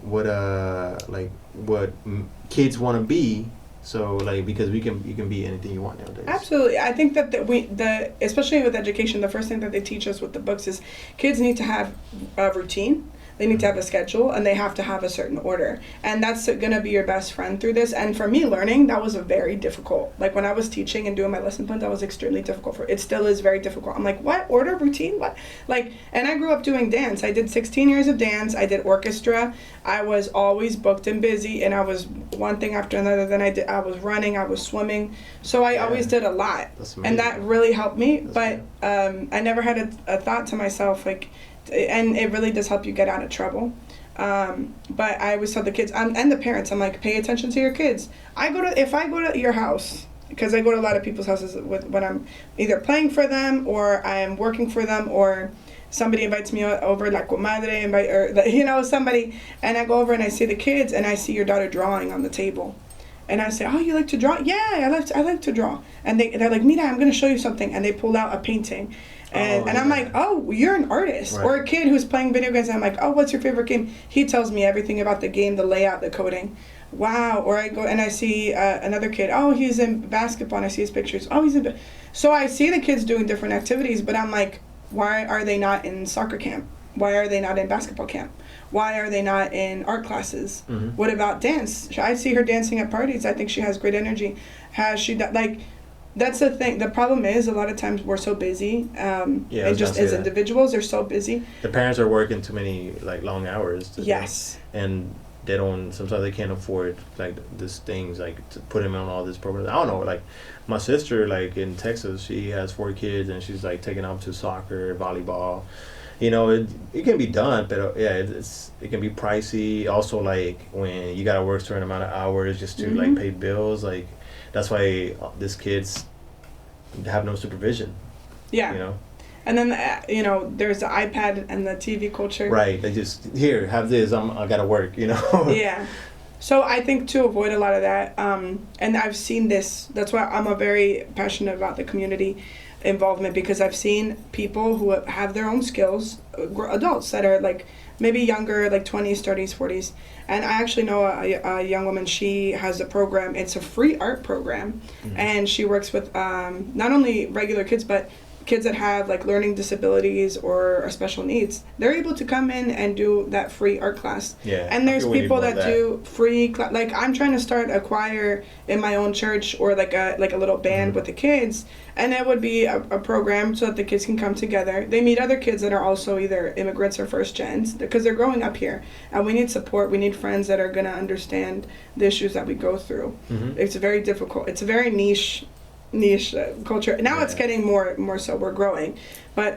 kids want to be. So, like, because you can be anything you want nowadays. Absolutely. I think that especially with education, the first thing that they teach us with the books is kids need to have a routine. They need to have a schedule, and they have to have a certain order. And that's going to be your best friend through this. And for me, learning, that was a very difficult. Like, when I was teaching and doing my lesson plans, that was extremely difficult. It still is very difficult. I'm like, what? Order? Routine? What? Like, and I grew up doing dance. I did 16 years of dance. I did orchestra. I was always booked and busy, and I was one thing after another. Then I was running. I was swimming. So I always did a lot. And that really helped me. But I never had a thought to myself, like, and it really does help you get out of trouble. But I always tell the kids and the parents, I'm like, pay attention to your kids. If I go to your house, because I go to a lot of people's houses when I'm either playing for them or I am working for them, or somebody invites me over, like comadre, or somebody, and I go over and I see the kids and I see your daughter drawing on the table. And I say, oh, you like to draw? Yeah, I like to draw. And they're like, Mira, I'm going to show you something. And they pull out a painting. And I'm like, oh, you're an artist. Right. Or a kid who's playing video games, and I'm like, oh, what's your favorite game? He tells me everything about the game, the layout, the coding. Wow. Or I go and I see another kid. Oh, he's in basketball, and I see his pictures. Oh, he's in... So I see the kids doing different activities, but I'm like, why are they not in soccer camp? Why are they not in basketball camp? Why are they not in art classes? Mm-hmm. What about dance? I see her dancing at parties. I think she has great energy. Has she... like... That's the thing. The problem is a lot of times we're so busy, and just as individuals are so busy. The parents are working too many, like, long hours. Yes. And sometimes they can't afford, like, these things, like, to put them on all these programs. I don't know, like, my sister, like, in Texas, she has 4 kids, and she's, like, taking them to soccer, volleyball. It can be done, but it can be pricey. Also, like, when you gotta work a certain amount of hours just to, like, pay bills, like, that's why these kids have no supervision. Yeah. And then, there's the iPad and the TV culture. Right. They just, here, have this, I gotta work, Yeah. So I think to avoid a lot of that, and I've seen this, that's why I'm very passionate about the community involvement, because I've seen people who have their own skills, adults that are, like, maybe younger, like 20s, 30s, 40s. And I actually know a young woman, she has a program, it's a free art program, and she works with not only regular kids, but kids that have, like, learning disabilities or special needs. They're able to come in and do that free art class. Yeah. And there's people that do free like, I'm trying to start a choir in my own church, or like a little band with the kids, and it would be a program so that the kids can come together. They meet other kids that are also either immigrants or first gens, because they're growing up here, and we need support. We need friends that are going to understand the issues that we go through. It's very difficult. It's a very niche culture. Now it's getting more so, we're growing, but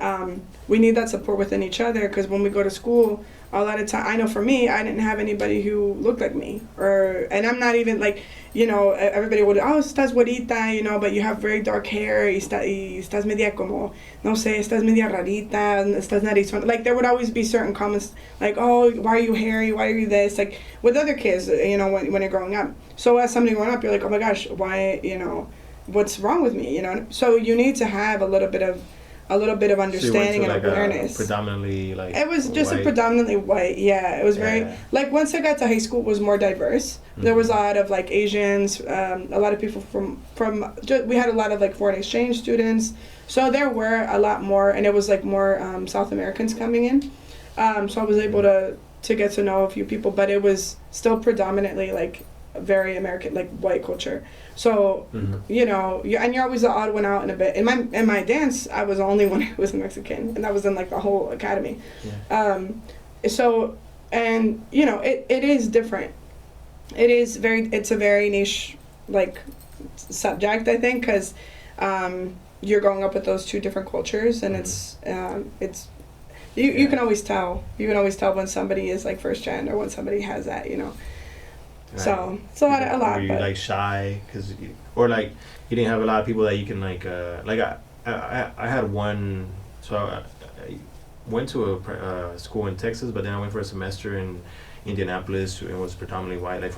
we need that support within each other, because when we go to school, a lot of time, I know for me, I didn't have anybody who looked like me, and I'm not even, like, everybody would, oh, estás güerita, but you have very dark hair, y estás media como, no sé, estás media rarita, estás narizona. Like, there would always be certain comments, like, oh, why are you hairy, why are you this, like, with other kids, when you're growing up. So as somebody growing up, you're like, oh my gosh, why, what's wrong with me, So you need to have a little bit of understanding and awareness. Predominantly, like, it was just white. A predominantly white. Yeah, it was very, like, once I got to high school, it was more diverse. There was a lot of, like, Asians, a lot of people from we had a lot of, like, foreign exchange students. So there were a lot more, and it was, like, more South Americans coming in. So I was able to get to know a few people, but it was still predominantly, like, very American, like, white culture. So, and you're always the odd one out in a bit. In my dance, I was the only one who was Mexican, and that was in, like, the whole academy. Yeah. So, and, it is different. It's a very niche, like, subject, I think, because you're growing up with those two different cultures, and it's You can always tell. You can always tell when somebody is like first gen or when somebody has that, you know. Right. So it's a lot. Were you but like shy, or like you didn't have a lot of people that you can like I had one. So I went to a school in Texas, but then I went for a semester in Indianapolis, and was predominantly white. Like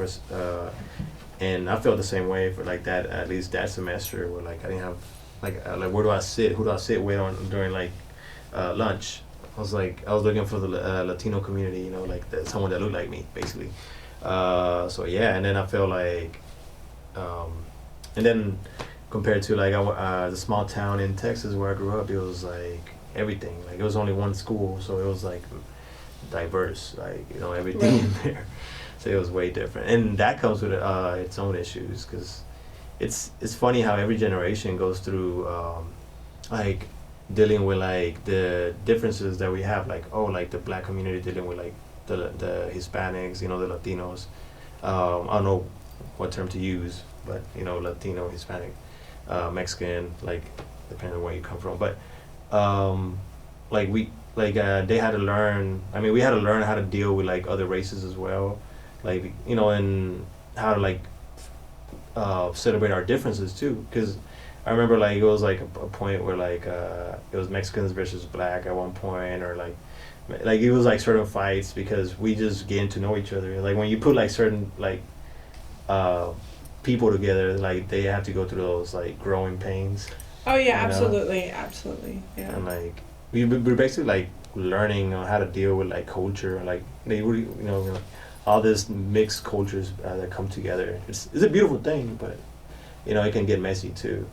and I felt the same way for like that, at least that semester, where like I didn't have like where do I sit? Who do I sit with during like lunch? I was looking for the Latino community, you know, like someone that looked like me, basically. So yeah, and then I felt like, and then compared to like the small town in Texas where I grew up, it was like everything. Like it was only one school, so it was like diverse, like, you know, everything in there. So it was way different, and that comes with its own issues, because it's funny how every generation goes through like dealing with like the differences that we have, like like the black community dealing with like the Hispanics, you know, the Latinos. I don't know what term to use, but you know, Latino, Hispanic, Mexican, like depending on where you come from. But they had to learn. I mean, we had to learn how to deal with like other races as well, like, you know, and how to like celebrate our differences too. Because I remember like it was like a point where like it was Mexicans versus black at one point, or like it was like certain fights because we just getting to know each other. Like when you put like certain like people together, like they have to go through those like growing pains. Oh yeah, absolutely, yeah. And like we're basically like learning on how to deal with like culture, like they really, you know, all this mixed cultures that come together. It's a beautiful thing, but you know, it can get messy too.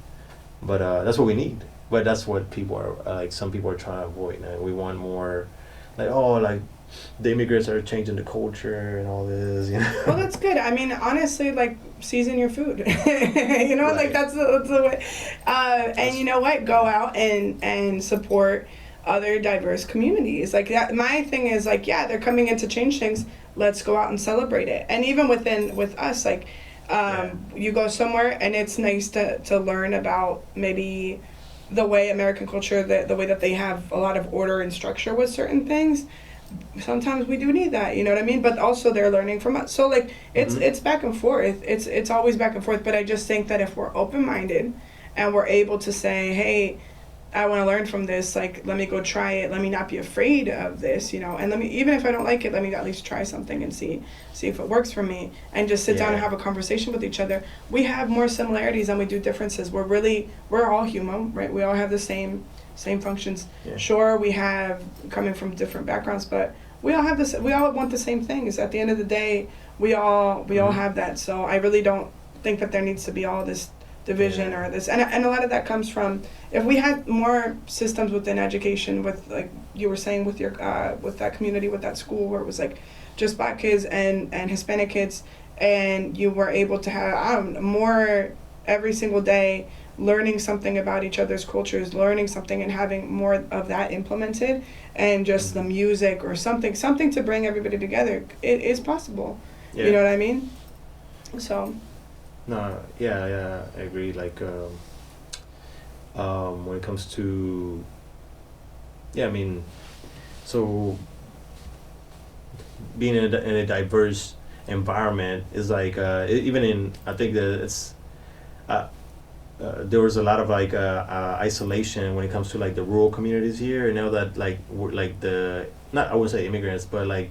But that's what we need. But that's what people are like. Some people are trying to avoid. And we want more, like, like the immigrants are changing the culture and all this. You know? Well, that's good. I mean, honestly, like season your food. You know, like that's the way. And you know what? Go out and support other diverse communities. Like that. My thing is like, yeah, they're coming in to change things. Let's go out and celebrate it. And even with us, like. You go somewhere and it's nice to learn about maybe the way American culture, the way that they have a lot of order and structure with certain things. Sometimes we do need that, you know what I mean? But also they're learning from us. So like it's back and forth. It's always back and forth. But I just think that if we're open-minded and we're able to say, hey, I want to learn from this, like, let me go try it. Let me not be afraid of this, you know, and let me, even if I don't like it, let me at least try something and see if it works for me, and just sit down and have a conversation with each other. We have more similarities than we do differences. We're all human, right? We all have the same functions. Yeah. Sure, we have coming from different backgrounds, but we all have this. We all want the same things. At the end of the day, we all have that. So I really don't think that there needs to be all this division or this, and a lot of that comes from, if we had more systems within education, with like you were saying with your with that community, with that school where it was like just black kids and Hispanic kids, and you were able to have more every single day, learning something about each other's cultures, learning something and having more of that implemented, and just the music or something to bring everybody together. It is possible. Yeah. You know what I mean? So. No, yeah, I agree. Like, when it comes to, I mean, so being in a diverse environment is like, even in, I think that it's, there was a lot of like isolation when it comes to like the rural communities here. And now that like I wouldn't say immigrants, but like,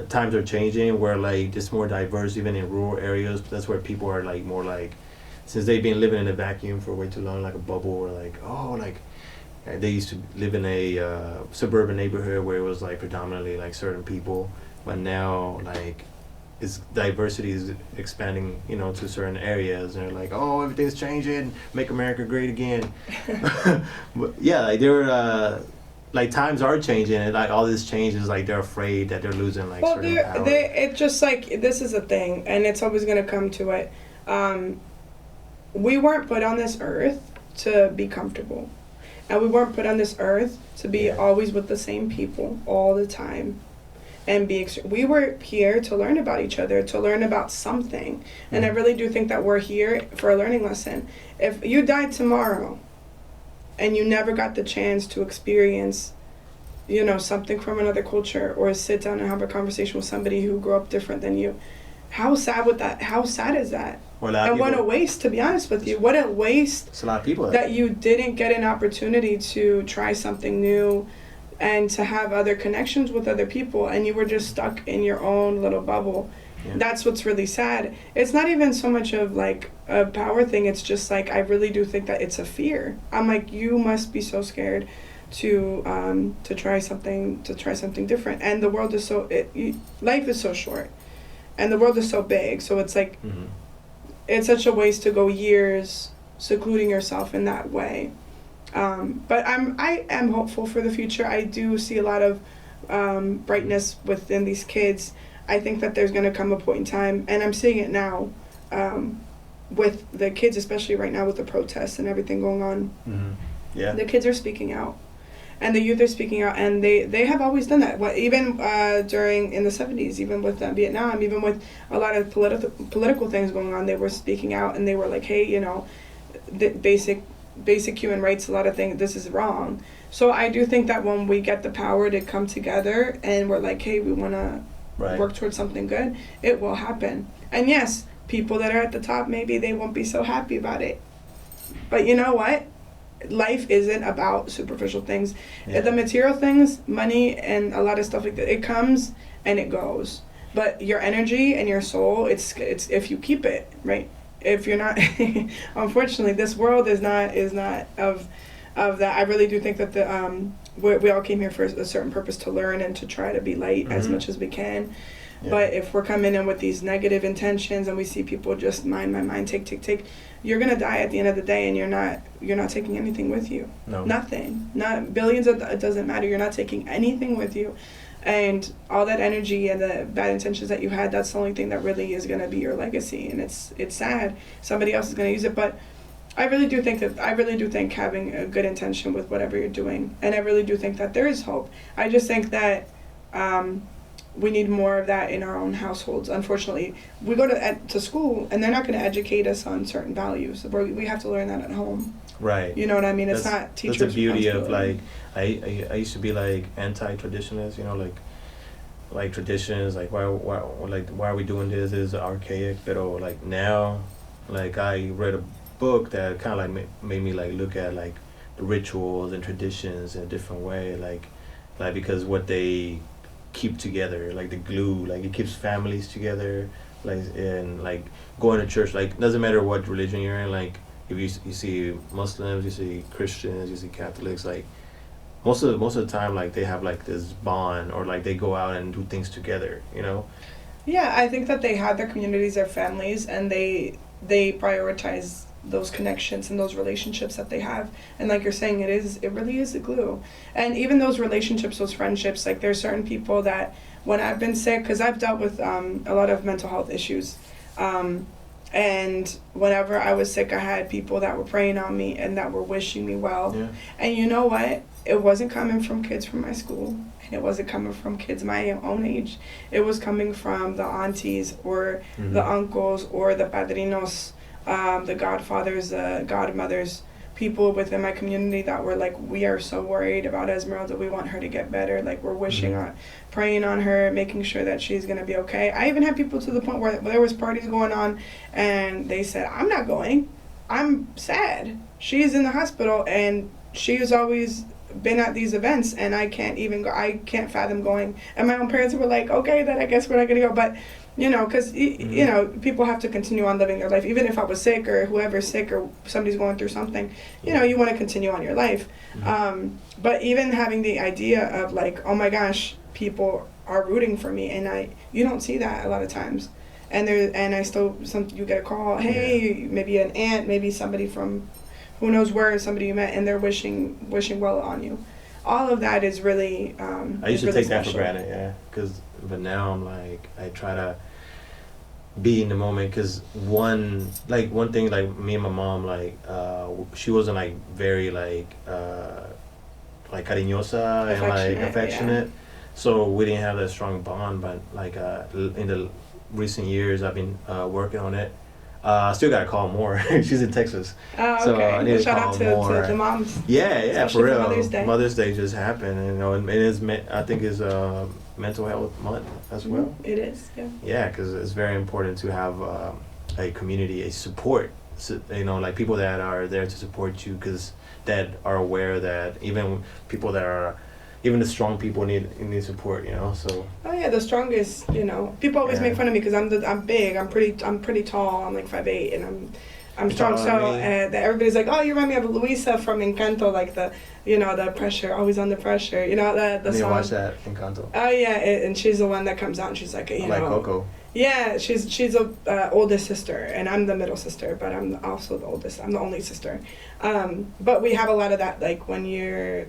times are changing where like it's more diverse even in rural areas. That's where people are like more like, since they've been living in a vacuum for way too long, like a bubble, or like they used to live in a suburban neighborhood where it was like predominantly like certain people, but now like diversity is expanding, you know, to certain areas, and they're like, everything's changing, make America great again. But yeah, like they were like times are changing, and like all this changes, like they're afraid that they're losing like certain power. It just like, this is a thing, and it's always gonna come to it. We weren't put on this earth to be comfortable, and we weren't put on this earth to be always with the same people all the time, and we were here to learn about each other, to learn about something, and I really do think that we're here for a learning lesson. If you died tomorrow and you never got the chance to experience something from another culture, or sit down and have a conversation with somebody who grew up different than you. How sad is that? And what a waste, to be honest with you. What a waste. It's a lot of people that you didn't get an opportunity to try something new and to have other connections with other people, and you were just stuck in your own little bubble. Yeah. That's what's really sad. It's not even so much of like a power thing. It's just like, I really do think that it's a fear. I'm like, you must be so scared to try something different. And the world is life is so short, and the world is so big. So it's like, it's such a waste to go years secluding yourself in that way. But I am hopeful for the future. I do see a lot of brightness within these kids. I think that there's going to come a point in time, and I'm seeing it now, with the kids, especially right now with the protests and everything going on. Yeah. The kids are speaking out, and the youth are speaking out, and they have always done that. Even in the 70s, even with Vietnam, even with a lot of political things going on, they were speaking out, and they were like, hey, the basic human rights, a lot of things, this is wrong. So I do think that when we get the power to come together and we're like, hey, we want to work towards something good, it will happen. And yes, people that are at the top, maybe they won't be so happy about it. But you know what? Life isn't about superficial things. Yeah. The material things, money and a lot of stuff like that, it comes and it goes. But your energy and your soul, it's if you keep it, right? If you're not, unfortunately, this world is not of that. I really do think that we all came here for a certain purpose, to learn and to try to be light as much as we can. Yeah. But if we're coming in with these negative intentions and we see people just mind, take, you're gonna die at the end of the day, and you're not taking anything with you. No. Nothing. Not billions of, it doesn't matter. You're not taking anything with you. And all that energy and the bad intentions that you had, that's the only thing that really is going to be your legacy. And it's sad. Somebody else is going to use it. But I really do think having a good intention with whatever you're doing. And I really do think that there is hope. I just think that we need more of that in our own households. Unfortunately, we go to school, and they're not going to educate us on certain values. We have to learn that at home. Right. You know what I mean? It's not teachers' That's the beauty of, like, I used to be like anti-traditionalist, like traditions, like why are we doing this? This is archaic. But like now, like I read a book that kind of like made me like look at like the rituals and traditions in a different way, like because what they keep together, like the glue, like it keeps families together, like, and like going to church, like doesn't matter what religion you're in, like if you see Muslims, you see Christians, you see Catholics, like most of the time, like they have like this bond, or like they go out and do things together, Yeah, I think that they have their communities, their families, and they prioritize those connections and those relationships that they have. And like you're saying, it really is the glue. And even those relationships, those friendships, like there's certain people that when I've been sick, because I've dealt with a lot of mental health issues, and whenever I was sick, I had people that were praying on me and that were wishing me well. Yeah. And you know what? It wasn't coming from kids from my school, and it wasn't coming from kids my own age. It was coming from the aunties or the uncles or the padrinos, the godfathers, the godmothers, people within my community that were like, we are so worried about Esmeralda. We want her to get better. Like, we're wishing on, praying on her, making sure that she's going to be okay. I even had people to the point where there was parties going on, and they said, I'm not going. I'm sad. She's in the hospital, and she has always been at these events, and I can't even go. I can't fathom going. And my own parents were like, okay, then I guess we're not going to go. But because people have to continue on living their life. Even if I was sick, or whoever's sick, or somebody's going through something, you want to continue on your life. But even having the idea of like, oh my gosh, people are rooting for me, and you don't see that a lot of times. And you get a call, hey, maybe an aunt, maybe somebody from who knows where, somebody you met, and they're wishing well on you. All of that is really I used to take that for granted, yeah. But now I'm like, I try to be in the moment, because one thing, like me and my mom, like she wasn't like very like cariñosa and like affectionate, yeah. So we didn't have that strong bond. But like in the recent years, I've been working on it. I still gotta call more. She's in Texas. Oh, So okay. I need to Shout call out to more. the moms. Yeah, Especially for real. Mother's Day. Mother's Day just happened, and it is. I think is mental health month as well. It is. Yeah. Yeah, because it's very important to have a community, a support. So, like people that are there to support you, because that are aware that even people that are, even the strong people need support. So. Oh yeah, the strongest. People always make fun of me because I'm big. I'm pretty tall. I'm like 5'8", and I'm strong. So everybody's like, oh, you remind me of Luisa from Encanto, like the pressure, always under pressure. The song. Watch that Encanto. Oh yeah, and she's the one that comes out and she's like, like Coco. Yeah, she's the oldest sister, and I'm the middle sister, but I'm also the oldest. I'm the only sister. But we have a lot of that, like when you're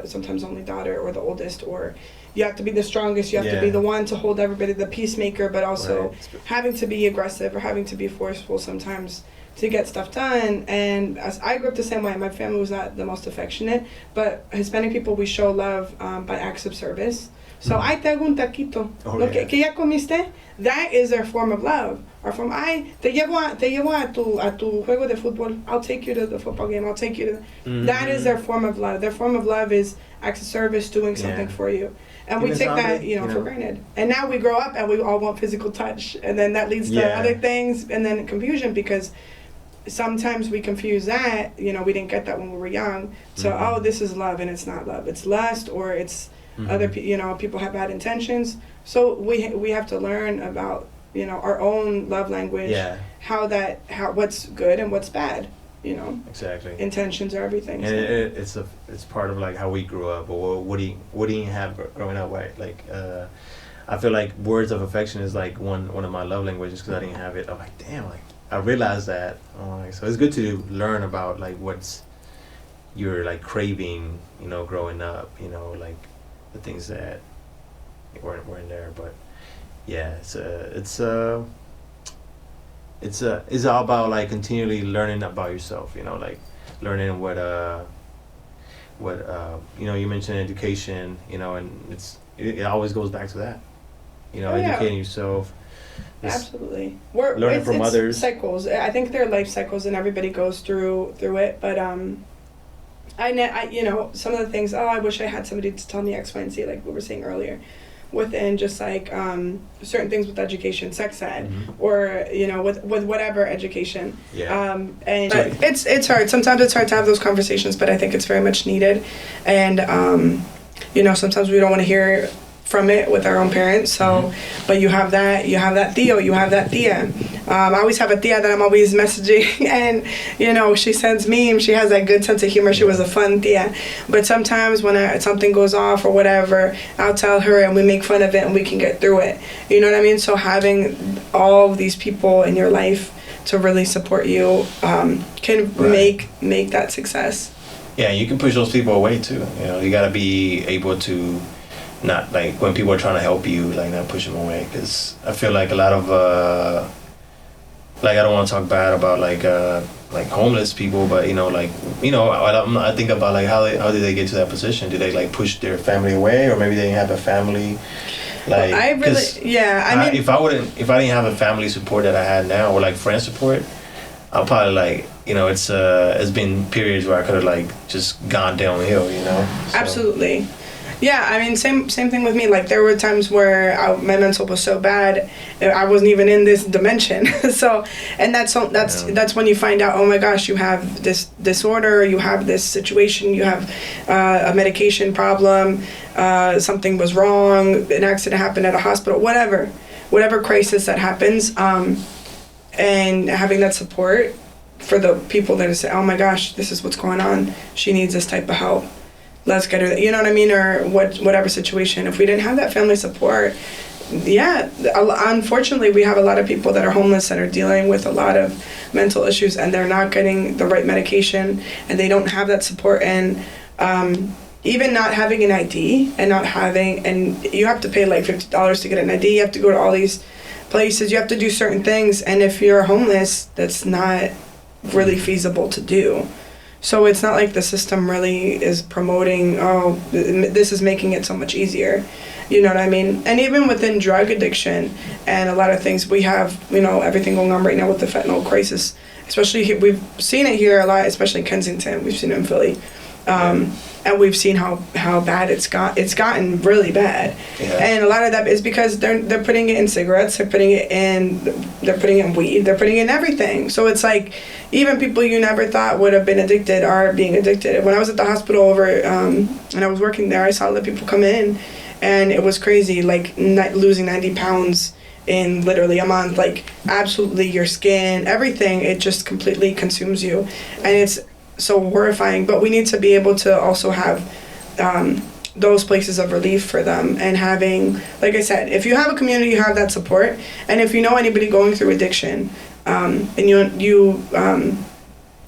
sometimes only daughter or the oldest, or you have to be the strongest, you have to be the one to hold everybody, the peacemaker, but also having to be aggressive or having to be forceful sometimes to get stuff done. And as I grew up the same way, my family was not the most affectionate, but Hispanic people, we show love by acts of service. So, ay, te hago un taquito. Que ya comiste, that is their form of love. Or from, ay, te llevo a tu juego de fútbol. I'll take you to the football game. I'll take you to... That is their form of love. Their form of love is acts of service, doing something for you. And we take that, for granted. And now we grow up and we all want physical touch. And then that leads to other things and then confusion, because sometimes we confuse that, we didn't get that when we were young. So, oh, this is love, and it's not love. It's lust, or it's other, people have bad intentions. So we have to learn about, our own love language, how what's good and what's bad, Exactly. Intentions are everything. And so. It's part of like how we grew up, or what do you have growing up, right? Like, I feel like words of affection is like one of my love languages, because I didn't have it. I'm like, damn, like I realized that. So it's good to learn about like what's you're like craving, growing up, like the things that weren't there. But yeah, it's all about like continually learning about yourself, like learning what you mentioned education, and it always goes back to that, educating yourself. Absolutely. Learning from others. Cycles. I think they're life cycles, and everybody goes through it. But I some of the things. Oh, I wish I had somebody to tell me X, Y, and Z, like we were saying earlier. Within just like certain things with education, sex ed, or with whatever education. And but it's hard. Sometimes it's hard to have those conversations, but I think it's very much needed. And sometimes we don't want to hear from it with our own parents. So, but you have that tío, you have that tía. I always have a tía that I'm always messaging, and she sends memes. She has that good sense of humor. She was a fun tía. But sometimes when something goes off or whatever, I'll tell her, and we make fun of it, and we can get through it. You know what I mean? So having all of these people in your life to really support you can make that success. Yeah, you can push those people away too. You got to be able to. Not like when people are trying to help you, like not push them away, because I feel like a lot of like I don't want to talk bad about like homeless people, but I think about like how did they get to that position? Did they like push their family away, or maybe they didn't have a family? Like, well, I mean, if I didn't have a family support that I had now, or like friend support, I'll probably like it's been periods where I could have like just gone downhill, So. Absolutely. Yeah, I mean, same thing with me. Like, there were times where my mental was so bad, I wasn't even in this dimension. So, and that's when you find out, oh my gosh, you have this disorder, you have this situation, you have a medication problem, something was wrong, an accident happened at a hospital, whatever crisis that happens, and having that support for the people that say, oh my gosh, this is what's going on, she needs this type of help. Let's get her, you know what I mean, or whatever situation. If we didn't have that family support, unfortunately, we have a lot of people that are homeless that are dealing with a lot of mental issues, and they're not getting the right medication, and they don't have that support. And even not having an ID and you have to pay like $50 to get an ID. You have to go to all these places. You have to do certain things, and if you're homeless, that's not really feasible to do. So it's not like the system really is promoting, oh, this is making it so much easier. You know what I mean? And even within drug addiction and a lot of things, we have, you know, everything going on right now with the fentanyl crisis. Especially here, we've seen it here a lot, especially in Kensington. We've seen it in Philly. And we've seen how bad it's gotten really bad. Yeah. And a lot of that is because they're putting it in cigarettes, they're putting it in weed, they're putting it in everything. So it's like even people you never thought would have been addicted are being addicted. When I was at the hospital over and I was working there, I saw the people come in, and it was crazy, like losing 90 pounds in literally a month. Like absolutely, your skin, everything, it just completely consumes you, and it's so horrifying. But we need to be able to also have those places of relief for them, and having, like I said, if you have a community, you have that support. And if you know anybody going through addiction, and you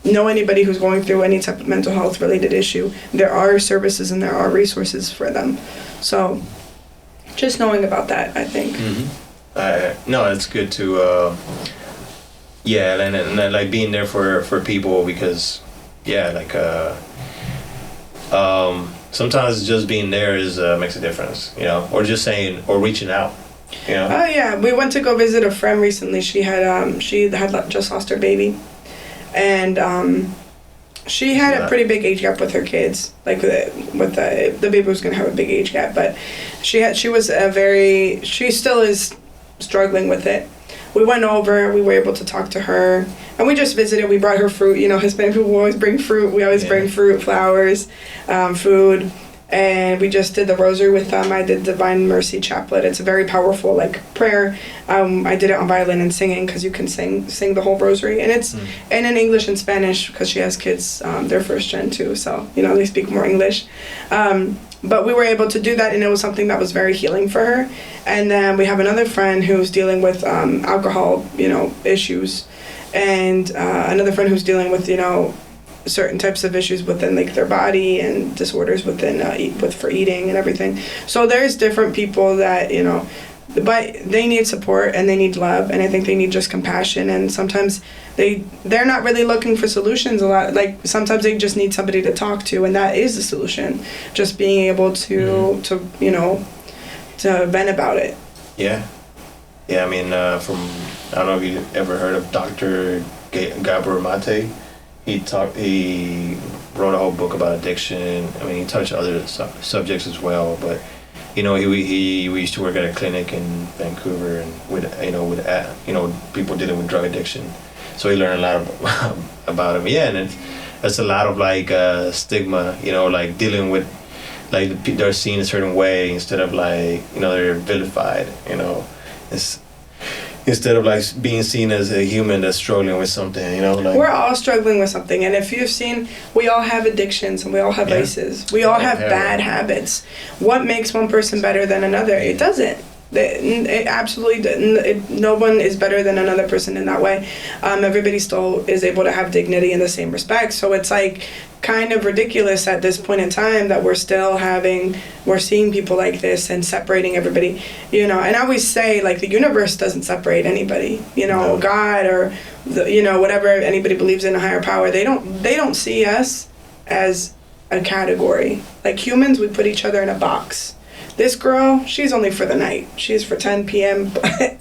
know anybody who's going through any type of mental health related issue, there are services and there are resources for them. So just knowing about that, I think. No, it's good to and like being there for people, because sometimes just being there is makes a difference, you know, or just saying or reaching out, you know. Oh yeah, we went to go visit a friend recently. She had just lost her baby, and she had a pretty big age gap with her kids. Like the baby was gonna have a big age gap, but she still is struggling with it. We went over, we were able to talk to her, and we just visited. We brought her fruit. You know, Hispanic people always bring fruit. We always bring fruit, flowers, food, and we just did the rosary with them. I did Divine Mercy Chaplet. It's a very powerful, like, prayer. I did it on violin and singing, because you can sing the whole rosary, and it's and in English and Spanish, because she has kids. They're first gen too, so you know they speak more English. But we were able to do that, and it was something that was very healing for her. And then we have another friend who's dealing with alcohol, you know, issues, and another friend who's dealing with, you know, certain types of issues within, like, their body and disorders within for eating and everything. So there's different people that, you know, but they need support and they need love, and I think they need just compassion. And sometimes they're not really looking for solutions a lot. Like sometimes they just need somebody to talk to, and that is the solution. Just being able to you know, to vent about it. Yeah. I mean, I don't know if you ever heard of Dr. Gabor Mate. He wrote a whole book about addiction. I mean, he touched other subjects as well, but you know, we used to work at a clinic in Vancouver, and with people dealing with drug addiction. So he learned a lot about him. Yeah, and it's a lot of like stigma, you know, like dealing with, like, they're seen a certain way instead of, like, you know, they're vilified, you know. It's instead of, like, being seen as a human that's struggling with something, you know. Like, we're all struggling with something, and if you've seen, we all have addictions and we all have vices. We all have bad habits. What makes one person better than another? It doesn't. It absolutely didn't. No one is better than another person in that way. Everybody still is able to have dignity in the same respect. So it's like kind of ridiculous at this point in time that we're seeing people like this and separating everybody, you know. And I always say, like, the universe doesn't separate anybody, you know. No. God or you know, whatever anybody believes in, a higher power, they don't see us as a category. Like humans, we put each other in a box. This girl, she's only for the night. She's for 10 p.m.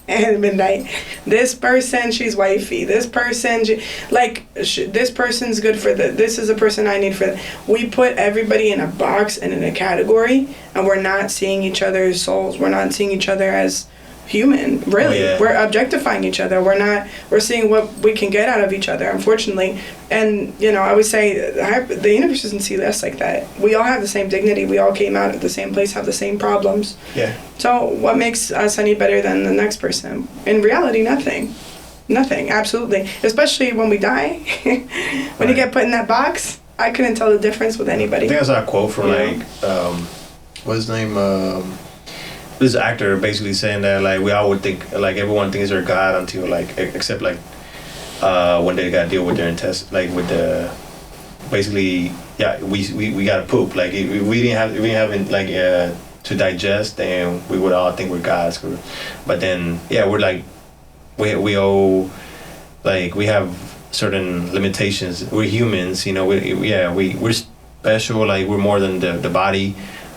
and midnight. This person, she's wifey. This person, this person's good for this is a person I need for We put everybody in a box and in a category, and we're not seeing each other's souls. We're not seeing each other as human, really. Yeah. We're objectifying each other. We're seeing what we can get out of each other, unfortunately. And, you know, I would say the universe doesn't see us like that. We all have the same dignity. We all came out of the same place, have the same problems. Yeah. So what makes us any better than the next person? In reality, nothing. Nothing, absolutely. Especially when we die. When you get put in that box, I couldn't tell the difference with anybody. I think I saw a quote from, what's his name? This actor basically saying that, like, we all would think, like, everyone thinks they're God until, like, except, like, when they gotta deal with their like, with the, basically, yeah, we gotta poop. Like, we didn't have like, to digest, and we would all think we're gods. But then, yeah, we're like, we owe, like, we have certain limitations. We're humans, you know. We're special. Like we're more than the body.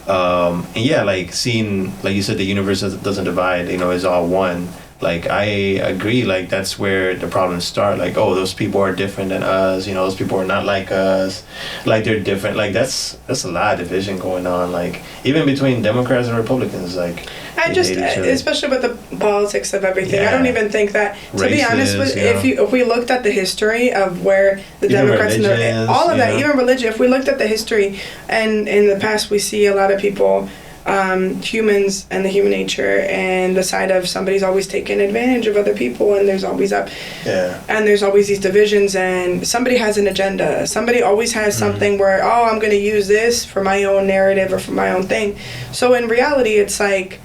And yeah, like seeing, like you said, the universe doesn't divide. You know, it's all one. Like I agree. Like that's where the problems start. Like, oh, those people are different than us. You know, those people are not like us. Like they're different. Like that's a lot of division going on. Like even between Democrats and Republicans. Like I just, especially with the politics of everything. I don't even think that. To be honest with, if we looked at the history of where the even Democrats and all of that, even religion. If we looked at the history, and in the past we see a lot of people. Humans and the human nature and the side of somebody's always taking advantage of other people, and there's always and there's always these divisions, and somebody has an agenda. Somebody always has something where, oh, I'm going to use this for my own narrative or for my own thing. So in reality, it's like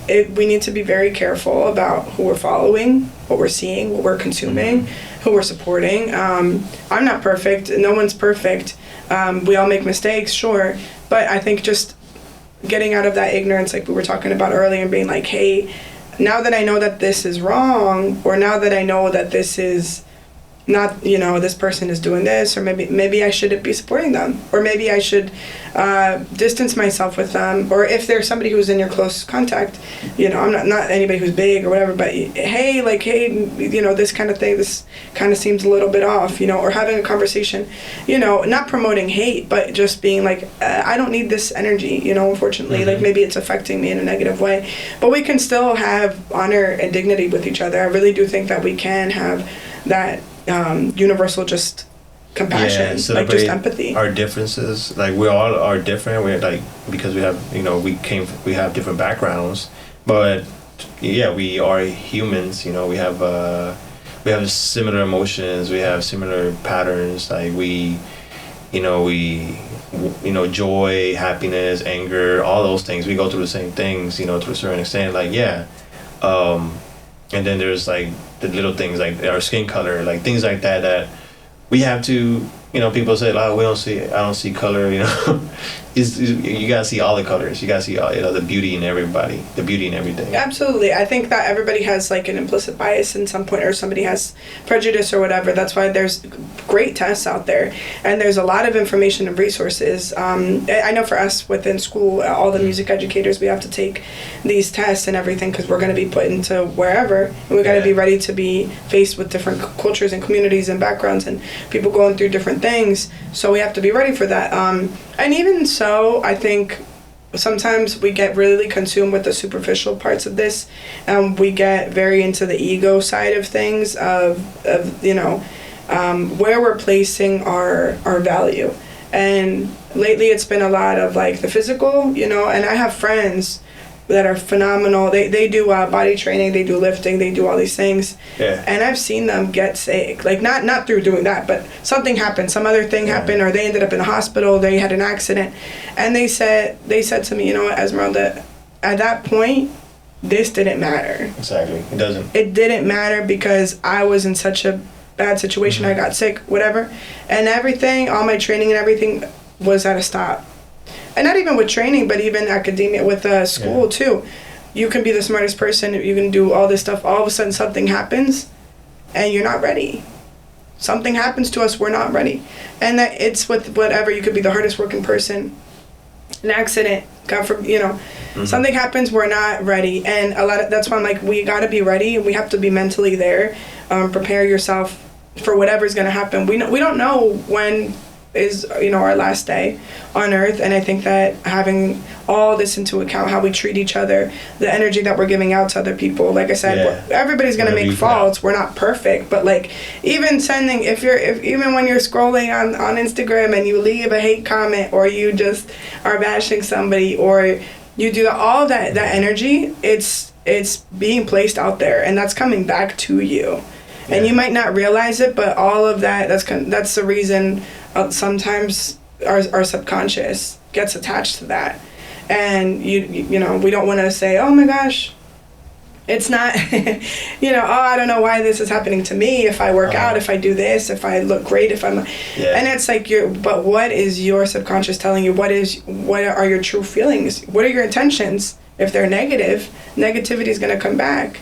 we need to be very careful about who we're following, what we're seeing, what we're consuming, who we're supporting. I'm not perfect. No one's perfect. We all make mistakes, sure, but I think just getting out of that ignorance, like we were talking about earlier, and being like, hey, now that I know that this is wrong, or now that I know that this is not, you know, this person is doing this, or maybe I shouldn't be supporting them, or maybe I should distance myself with them, or if there's somebody who's in your close contact, you know, I'm not anybody who's big or whatever, but hey, you know, this kind of thing, this kind of seems a little bit off, you know, or having a conversation, you know, not promoting hate, but just being like, I don't need this energy, you know, unfortunately, like maybe it's affecting me in a negative way, but we can still have honor and dignity with each other. I really do think that we can have that universal just compassion, like just empathy. Our differences, like we all are different. We're like, because we have, you know, we have different backgrounds, but yeah, we are humans. You know, we have similar emotions. We have similar patterns. Like we joy, happiness, anger, all those things. We go through the same things. You know, to a certain extent. Like and then there's like the little things like our skin color, like things like that we have to, you know, people say, oh, I don't see color, you know. You gotta see all the colors. You gotta see all, you know, the beauty in everybody, the beauty in everything. Absolutely. I think that everybody has like an implicit bias in some point, or somebody has prejudice or whatever. That's why there's great tests out there, and there's a lot of information and resources. I know for us within school, all the music educators, we have to take these tests and everything because we're going to be put into wherever, and we got to be ready to be faced with different cultures and communities and backgrounds and people going through different things. So we have to be ready for that. And even so, I think sometimes we get really consumed with the superficial parts of this. We get very into the ego side of things, of you know, where we're placing our value. And lately it's been a lot of like the physical, you know, and I have friends that are phenomenal. They do body training, they do lifting, they do all these things. Yeah. And I've seen them get sick. Like not through doing that, but something happened, some other thing happened, or they ended up in a hospital, they had an accident. And they said to me, you know what, Esmeralda, at that point, this didn't matter. Exactly. It doesn't. It didn't matter because I was in such a bad situation, I got sick, whatever. And everything, all my training and everything was at a stop. And not even with training, but even academia, with school too. You can be the smartest person, you can do all this stuff, all of a sudden something happens and you're not ready. Something happens to us, we're not ready. And that it's with whatever, you could be the hardest working person, an accident, God forbid, you know, something happens, we're not ready. And that's why I'm like, we gotta be ready, and we have to be mentally there. Prepare yourself for whatever's gonna happen. We don't know when is, you know, our last day on earth, and I think that having all this into account, how we treat each other, the energy that we're giving out to other people, like I said, everybody's gonna make faults, we're not perfect, but like even sending, if even when you're scrolling on Instagram and you leave a hate comment, or you just are bashing somebody, or you do all that energy, it's being placed out there, and that's coming back to you. And you might not realize it, but all of that's the reason sometimes our subconscious gets attached to that. And you know, we don't want to say, oh my gosh, it's not, you know, oh, I don't know why this is happening to me, if I work out, if I do this, if I look great, if I'm, and it's like, but what is your subconscious telling you? What are your true feelings? What are your intentions? If they're negative, negativity is going to come back.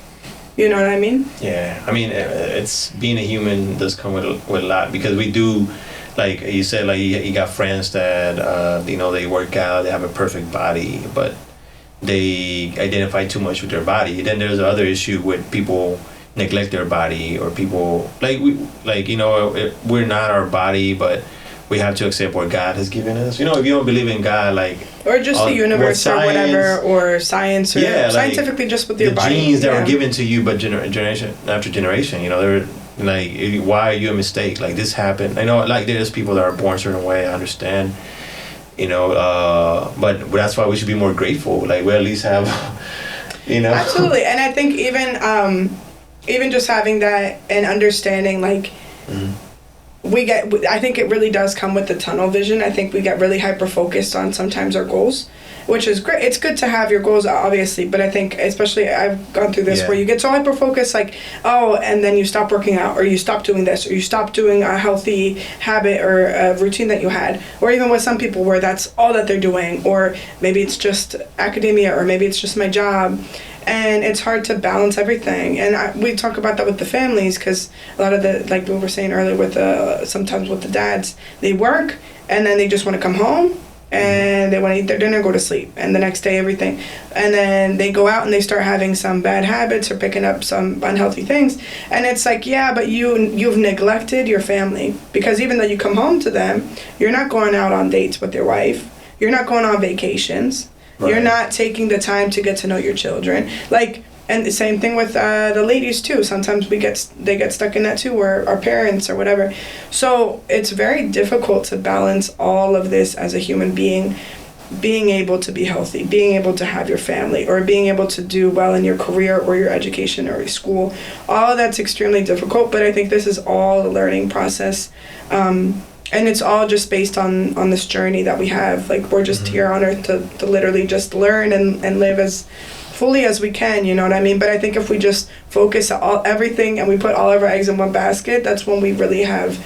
You know what I mean? Yeah, I mean, it's being a human does come with a lot, because we do, like you said, like you got friends that they work out, they have a perfect body, but they identify too much with their body. Then there's the other issue with people neglect their body, or people we're not our body, but we have to accept what God has given us. If you don't believe in God, or just the universe or whatever, or science, or scientifically, just with your body. The genes that were given to you, but generation after generation, they're like, why are you a mistake? Like, this happened. I know, like, there's people that are born a certain way. I understand, but that's why we should be more grateful. Like, we at least have, Absolutely, and I think even just having that and understanding, like. Mm-hmm. I think it really does come with the tunnel vision. I think we get really hyper-focused on sometimes our goals, which is great. It's good to have your goals, obviously, but I think, especially, I've gone through this, where you get so hyper-focused, like, and then you stop working out, or you stop doing this, or you stop doing a healthy habit or a routine that you had, or even with some people where that's all that they're doing, or maybe it's just academia, or maybe it's just my job. And it's hard to balance everything. And we talk about that with the families, because a lot of like we were saying earlier, with sometimes with the dads, they work and then they just want to come home and they want to eat their dinner, go to sleep, and the next day everything. And then they go out and they start having some bad habits or picking up some unhealthy things. And it's like, yeah, but you've neglected your family, because even though you come home to them, you're not going out on dates with your wife. You're not going on vacations. Right. You're not taking the time to get to know your children. Like, and the same thing with the ladies too. Sometimes they get stuck in that too, or our parents or whatever. So it's very difficult to balance all of this as a human being able to be healthy, being able to have your family, or being able to do well in your career or your education or your school. All of that's extremely difficult, but I think this is all a learning process. And it's all just based on this journey that we have. Like, we're just here on earth to literally just learn and live as fully as we can, you know what I mean? But I think if we just focus on everything and we put all of our eggs in one basket, that's when we really have,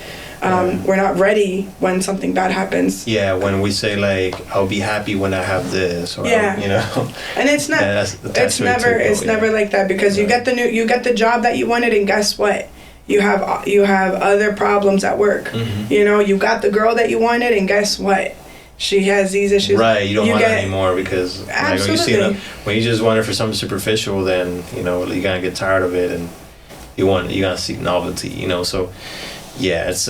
we're not ready when something bad happens. Yeah, when we say, like, I'll be happy when I have this, or, And it's not, it's never like that, because you get the job that you wanted, and guess what? You have other problems at work. Mm-hmm. You got the girl that you wanted, and guess what? She has these issues. Right, you don't want it anymore, because when you just want it for something superficial, then you're gonna get tired of it, and you're gonna seek novelty. So yeah, it's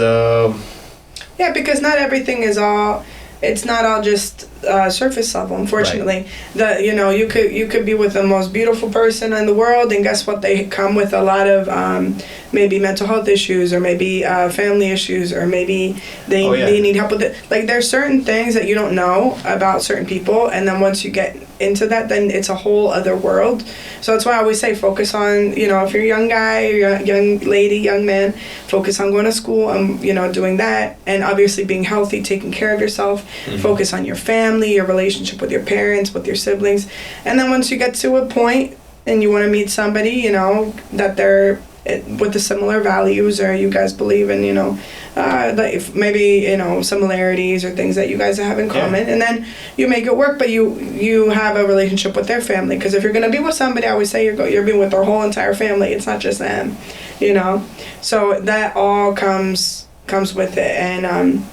because not everything is all. It's not all just surface level, unfortunately. Right. You could be with the most beautiful person in the world, and guess what? They come with a lot of maybe mental health issues, or maybe family issues, or maybe they need help with it. Like, there's certain things that you don't know about certain people, and then once you get into that, then it's a whole other world. So that's why I always say, focus on, if you're a young guy, or you're a young lady, young man, focus on going to school and, doing that, and obviously being healthy, taking care of yourself. Mm-hmm. Focus on your family, your relationship with your parents, with your siblings. And then once you get to a point and you want to meet somebody, that they're with the similar values, or you guys believe in, like maybe, similarities or things that you guys have in common, and then you make it work, but you have a relationship with their family. Because if you're going to be with somebody, I always say you're being with their whole entire family. It's not just them, So that all comes with it. And,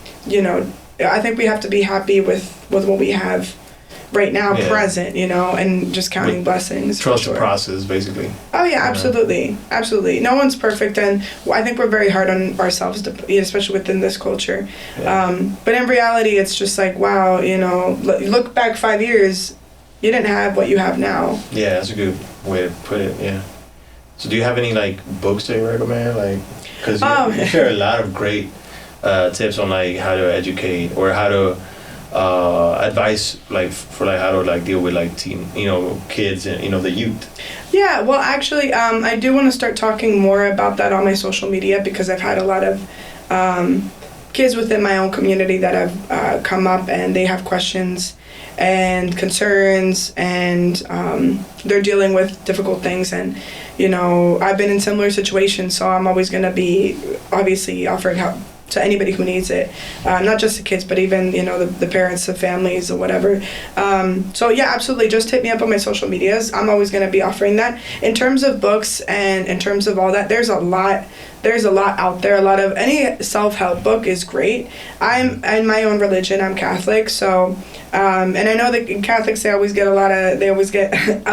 I think we have to be happy with what we have right now, present, and just counting blessings. Trust the process, basically. Oh yeah, absolutely, absolutely. No one's perfect, and I think we're very hard on ourselves, especially within this culture. Yeah. But in reality, it's just like, wow, look back 5 years, you didn't have what you have now. Yeah, that's a good way to put it. Yeah. So, do you have any books that you recommend? Because you share a lot of great tips on how to educate, or how to advice for how to deal with teen kids and the youth. Yeah, well, actually, I do want to start talking more about that on my social media, because I've had a lot of kids within my own community that have come up, and they have questions and concerns, and they're dealing with difficult things, and I've been in similar situations, so I'm always going to be obviously offering help to anybody who needs it, not just the kids, but even, you know, the parents, the families, or whatever. So yeah, absolutely, just hit me up on my social medias. I'm always going to be offering that. In terms of books and in terms of all that, there's a lot out there. A lot of any self-help book is great. I'm in my own religion, I'm Catholic, so and I know that Catholics, they always get a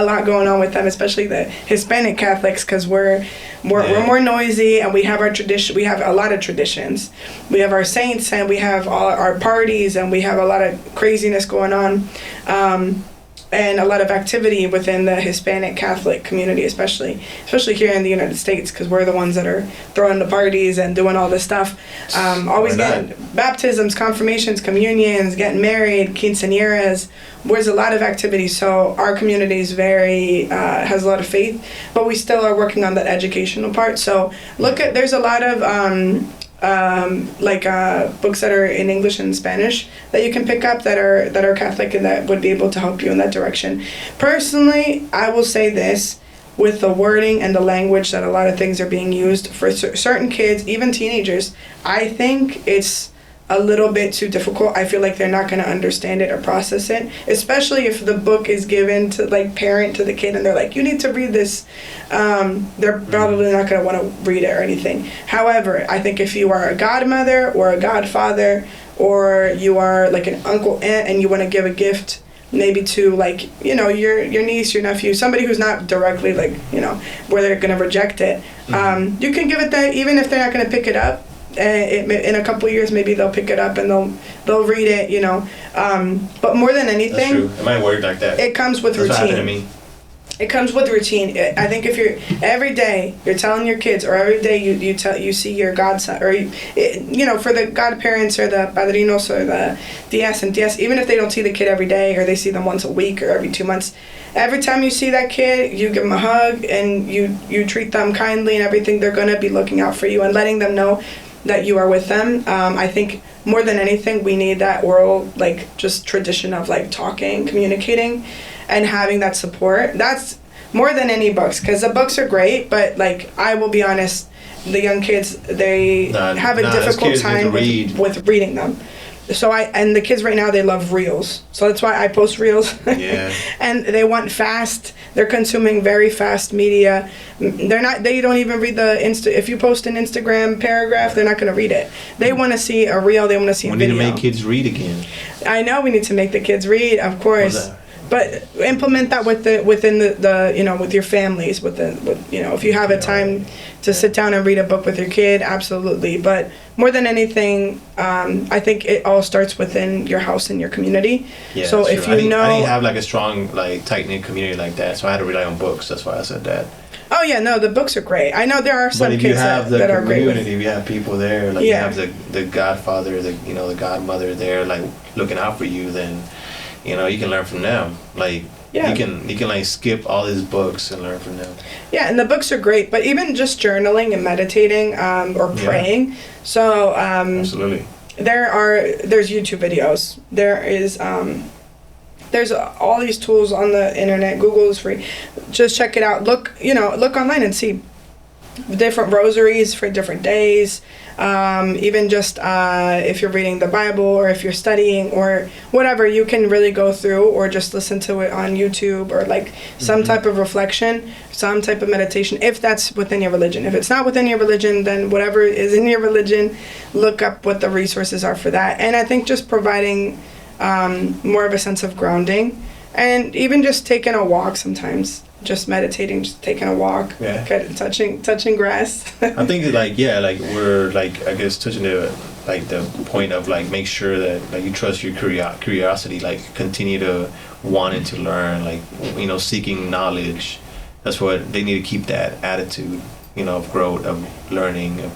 lot going on with them, especially the Hispanic Catholics, because we're more noisy, and we have our tradition. We have a lot of traditions. We have our saints, and we have all our parties, and we have a lot of craziness going on, and a lot of activity within the Hispanic Catholic community, especially here in the United States, because we're the ones that are throwing the parties and doing all this stuff. Always getting baptisms, confirmations, communions, getting married, quinceañeras. There's a lot of activity, so our community is has a lot of faith, but we still are working on that educational part. So there's a lot of books that are in English and Spanish that you can pick up that are Catholic and that would be able to help you in that direction. Personally, I will say this, with the wording and the language that a lot of things are being used for certain kids, even teenagers, I think it's a little bit too difficult. I feel like they're not going to understand it or process it, especially if the book is given to parent to the kid and they're like, you need to read this. They're probably not going to want to read it or anything. However, I think if you are a godmother or a godfather, or you are like an uncle, aunt, and you want to give a gift maybe to your niece, your nephew, somebody who's not directly where they're going to reject it, you can give it that, even if they're not going to pick it up. In a couple of years, maybe they'll pick it up and they'll read it, but more than anything, that's true. It might work like that. It comes with routine. That's what happened to me. It comes with routine. I think if every day you're telling your kids, or every day you see your godson, or for the godparents or the padrinos or the tias and tias, even if they don't see the kid every day, or they see them once a week or every 2 months, every time you see that kid, you give them a hug and you treat them kindly and everything. They're gonna be looking out for you and letting them know that you are with them. I think more than anything, we need that oral, just tradition of talking, communicating, and having that support. That's more than any books, because the books are great, but I will be honest, the young kids, they have a difficult time with reading them. So and the kids right now, they love reels. So that's why I post reels. Yeah. And they want fast. They're consuming very fast media. They don't even read if you post an Instagram paragraph, they're not going to read it. They want to see a reel. They want to see a video. We need to make kids read again. I know we need to make the kids read, of course. But implement that within the with your families, if you have a time to sit down and read a book with your kid, absolutely. But more than anything, I think it all starts within your house and your community. Yeah, so if I didn't have a strong tight-knit community like that, so I had to rely on books. That's why I said that. Oh yeah, no, the books are great. I know there are some kids that are great. But if you have the community, if you have people there, you have the godfather, the godmother there, looking out for you, then you can learn from them. You can skip all these books and learn from them. Yeah, and the books are great, but even just journaling and meditating or praying. So absolutely. There's YouTube videos. There's all these tools on the internet. Google is free. Just check it out. Look online and see different rosaries for different days. Even just if you're reading the Bible, or if you're studying, or whatever, you can really go through, or just listen to it on YouTube, or some type of reflection, some type of meditation, if that's within your religion. If it's not within your religion, then whatever is in your religion, look up what the resources are for that. And I think just providing more of a sense of grounding, and even just taking a walk sometimes. Just meditating, just taking a walk, touching grass. I think we're I guess touching the point of make sure that you trust your curiosity, continue to wanting to learn, seeking knowledge. That's what they need to keep, that attitude, of growth, of learning, of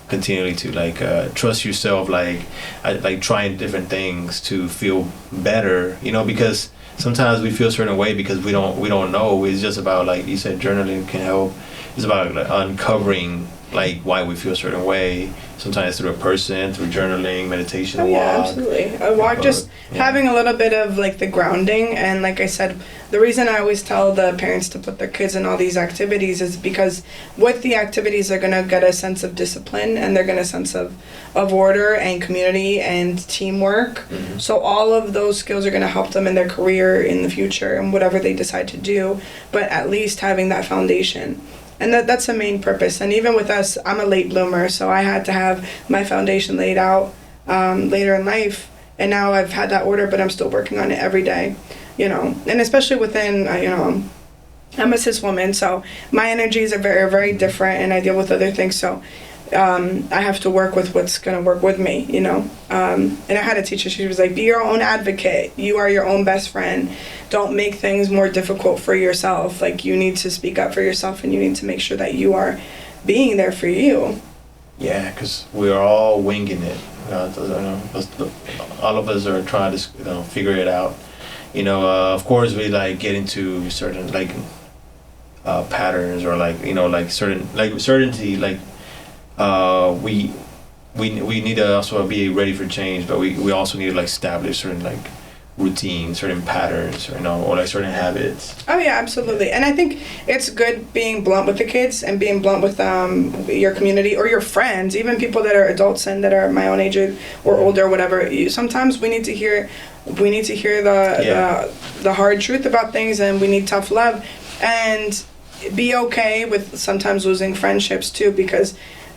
continually to trust yourself, trying different things to feel better, because sometimes we feel a certain way because we don't know. It's just about, like you said, journaling can help. It's about uncovering why we feel a certain way, sometimes through a person, through journaling, meditation, Oh a yeah, walk. absolutely. A walk, just having a little bit of like the grounding, and like I said, the reason I always tell the parents to put their kids in all these activities is because with the activities they're gonna get a sense of discipline, and they're gonna sense of order and community and teamwork. So all of those skills are gonna help them in their career in the future and whatever they decide to do. But at least having that foundation. And that's the main purpose. And even with us, I'm a late bloomer, so I had to have my foundation laid out later in life. And now I've had that order, but I'm still working on it every day, you know. And especially within, you know, I'm a cis woman, so my energies are very, very different, and I deal with other things. So I have to work with what's going to work with me, you know. And I had a teacher, she was like, be your own advocate. You are your own best friend. Don't make things more difficult for yourself. Like, you need to speak up for yourself, and you need to make sure that you are being there for you. Yeah, because we're all winging it. All of us are trying to, you know, figure it out. You know, of course, we like get into certain like patterns, or like, you know, like certain like certainty. Like we need to also be ready for change, but we also need to like establish certain like routines, certain patterns, you know, or like certain habits. Oh yeah, absolutely. And I think it's good being blunt with the kids and being blunt with your community or your friends, even people that are adults and that are my own age or older or whatever. Sometimes we need to hear the hard truth about things, and we need tough love, and be okay with sometimes losing friendships too, because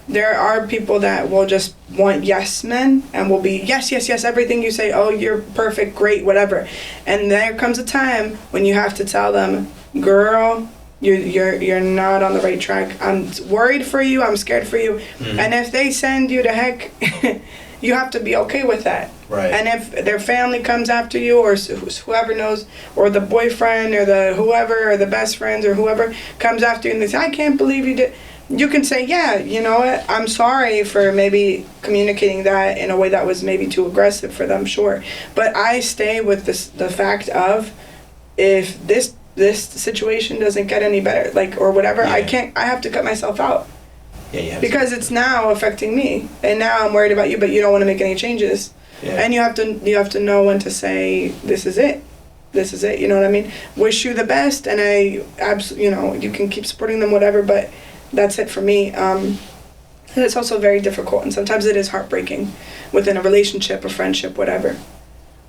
there are people that will just want yes men and will be yes, everything you say, oh, you're perfect, great, whatever. And there comes a time when you have to tell them, girl, you're not on the right track. I'm worried for you, I'm scared for you. And if they send you to heck, you have to be okay with that. Right. And if their family comes after you, or whoever knows, or the boyfriend or the whoever or the best friends or whoever comes after you and they say, I can't believe you did, you can say, yeah, you know what, I'm sorry for maybe communicating that in a way that was maybe too aggressive for them, sure. But I stay with the fact of, if this situation doesn't get any better, like, or whatever, I have to cut myself out. Yeah, because it's now affecting me, and now I'm worried about you, but you don't want to make any changes. Yeah. And you have to know when to say, this is it, you know what I mean? Wish you the best, and you know, you can keep supporting them, whatever, but that's it for me. And it's also very difficult, and sometimes it is heartbreaking within a relationship, a friendship, whatever.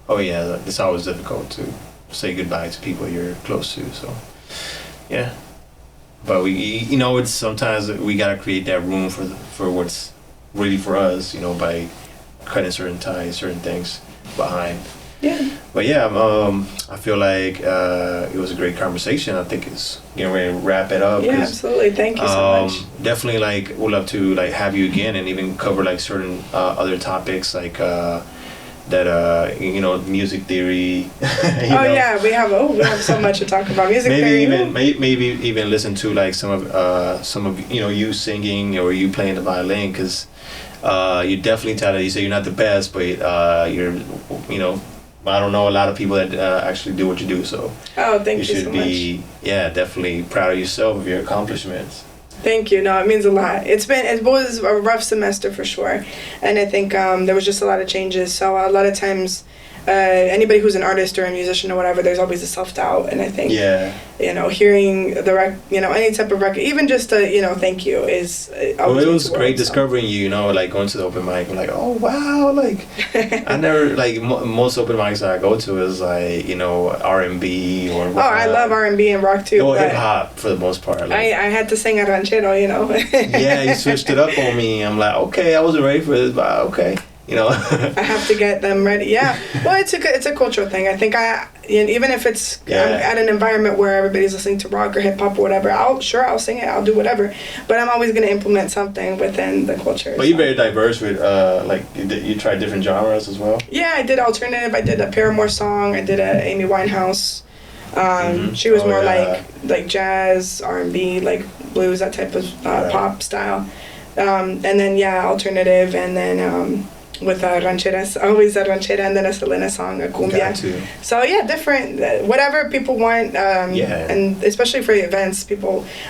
Oh yeah, it's always difficult to say goodbye to people you're close to, so yeah. But you know, it's sometimes we gotta create that room for what's really for us, you know, by cutting certain ties, certain things behind. Yeah. But yeah, I feel like it was a great conversation. I think it's getting ready to wrap it up. Yeah, absolutely. Thank you so much. Definitely, like, we'd love to like have you again and even cover like certain other topics, like that you know, music theory. Yeah, we have so much to talk about. Music maybe theory. Maybe even listen to like some of you know, you singing or you playing the violin, because you're definitely talented. You say you're not the best, but you're, you know, I don't know a lot of people that actually do what you do, so thank you should so be much. Yeah, definitely proud of yourself, of your accomplishments. Thank you. No, it means a lot. It was a rough semester for sure, and I think there was just a lot of changes. So a lot of times, anybody who's an artist or a musician or whatever, there's always a self-doubt, and I think you know, hearing you know, any type of record, even just a, you know, thank you is well, it was great discovering you, you know, like going to the open mic. I'm like, oh wow, like I never, like most open mics that I go to is like, you know, R&B or rock. I love R&B and rock too. Hip hop for the most part. Like, I had to sing a ranchero, you know. Yeah, you switched it up on me. I'm like, okay, I wasn't ready for this, but okay. You know, I have to get them ready. Yeah, well, it's a cultural thing. I think even if it's I'm at an environment where everybody's listening to rock or hip hop or whatever, I'll sing it. I'll do whatever. But I'm always gonna implement something within the culture. But you're very diverse with like you try different genres as well. Yeah, I did alternative. I did a Paramore song. I did a Amy Winehouse. She was more like jazz, R&B, like blues, that type of pop style. And then alternative, and then with rancheras, always a ranchera and then a Selena song, a cumbia. Got to. So yeah, different, whatever people want. And especially for the events,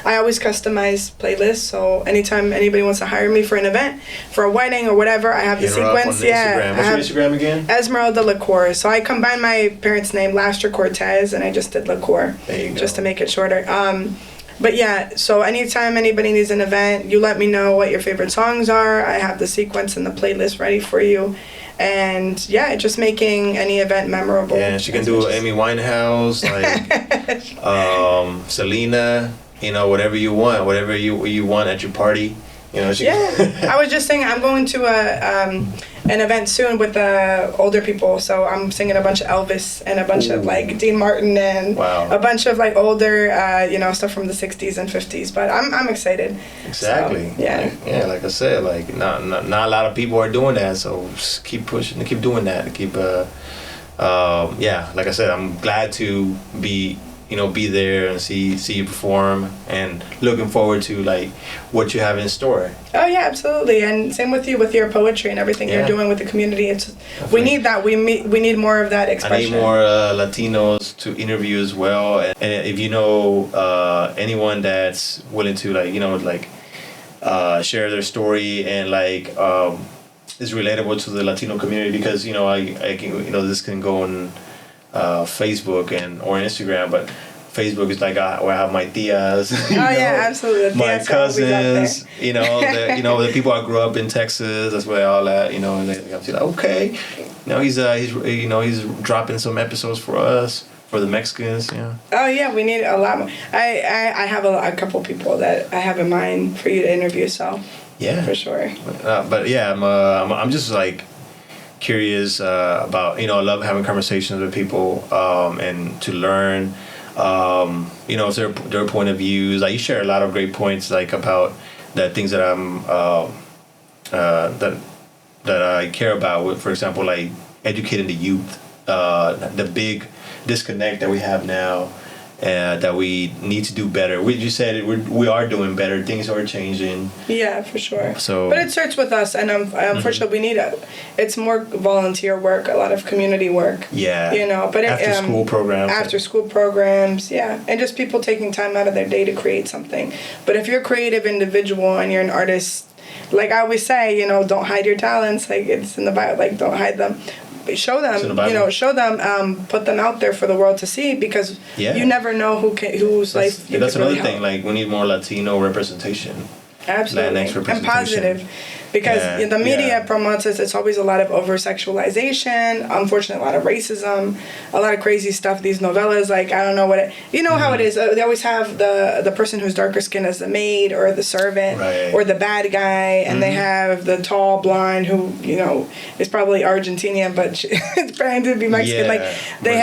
I always customize playlists. So anytime anybody wants to hire me for an event, for a wedding or whatever, I have the sequence. Instagram. What's your Instagram again? Esmeralda Liqueur. So I combined my parents' name, Laster Cortez, and I just did Liqueur. There you go. Just to make it shorter. But yeah, so anytime anybody needs an event, you let me know what your favorite songs are. I have the sequence and the playlist ready for you. And yeah, just making any event memorable. Yeah, she can do Amy Winehouse, like Selena, whatever you want, whatever you want at your party. I was just saying I'm going to an event soon with older people, so I'm singing a bunch of Elvis and a bunch of like Dean Martin and a bunch of like older stuff from the 60s and 50s, but I'm excited. Exactly. So, yeah. Like I said, like not a lot of people are doing that, so just keep pushing, keep doing that, keep like I said, I'm glad to be there and see you perform, and looking forward to like what you have in store. Oh yeah, absolutely. And same with you with your poetry and everything you're doing with the community. We need that. We need more of that expression. I need more Latinos to interview as well. And if you know anyone that's willing to share their story and is relatable to the Latino community, because I can, this can go on Facebook or Instagram, but Facebook is like where I have my tias, absolutely. My cousins, the people I grew up in Texas. That's where all that, and they like, okay, he's dropping some episodes for us, for the Mexicans. Oh yeah, we need a lot more. I have a couple people that I have in mind for you to interview. So yeah, for sure. But yeah, I'm just like curious about, I love having conversations with people and to learn their point of views. Like, you share a lot of great points about the things that I'm that I care about, for example, like educating the youth, the big disconnect that we have now, that we need to do better. You said we are doing better. Things are changing. Yeah, for sure. But it starts with us, and unfortunately, we need it's more volunteer work, a lot of community work. Yeah. But after school programs. After school programs, yeah, and just people taking time out of their day to create something. But if you're a creative individual and you're an artist, like I always say, don't hide your talents. Like, it's in the Bible. Like, don't hide them. Show them, put them out there for the world to see, because you never know whose life you that's could another really thing. help. Like, we need more Latino representation. Absolutely. Latinx representation. And positive. Because the media promotes it. It's always a lot of over-sexualization, unfortunately a lot of racism, a lot of crazy stuff. These novellas, like, I don't know what how it is. They always have the person who's darker skin as the maid or the servant or the bad guy, and they have the tall blonde who, is probably Argentinian, but it's trying to be Mexican. Like, they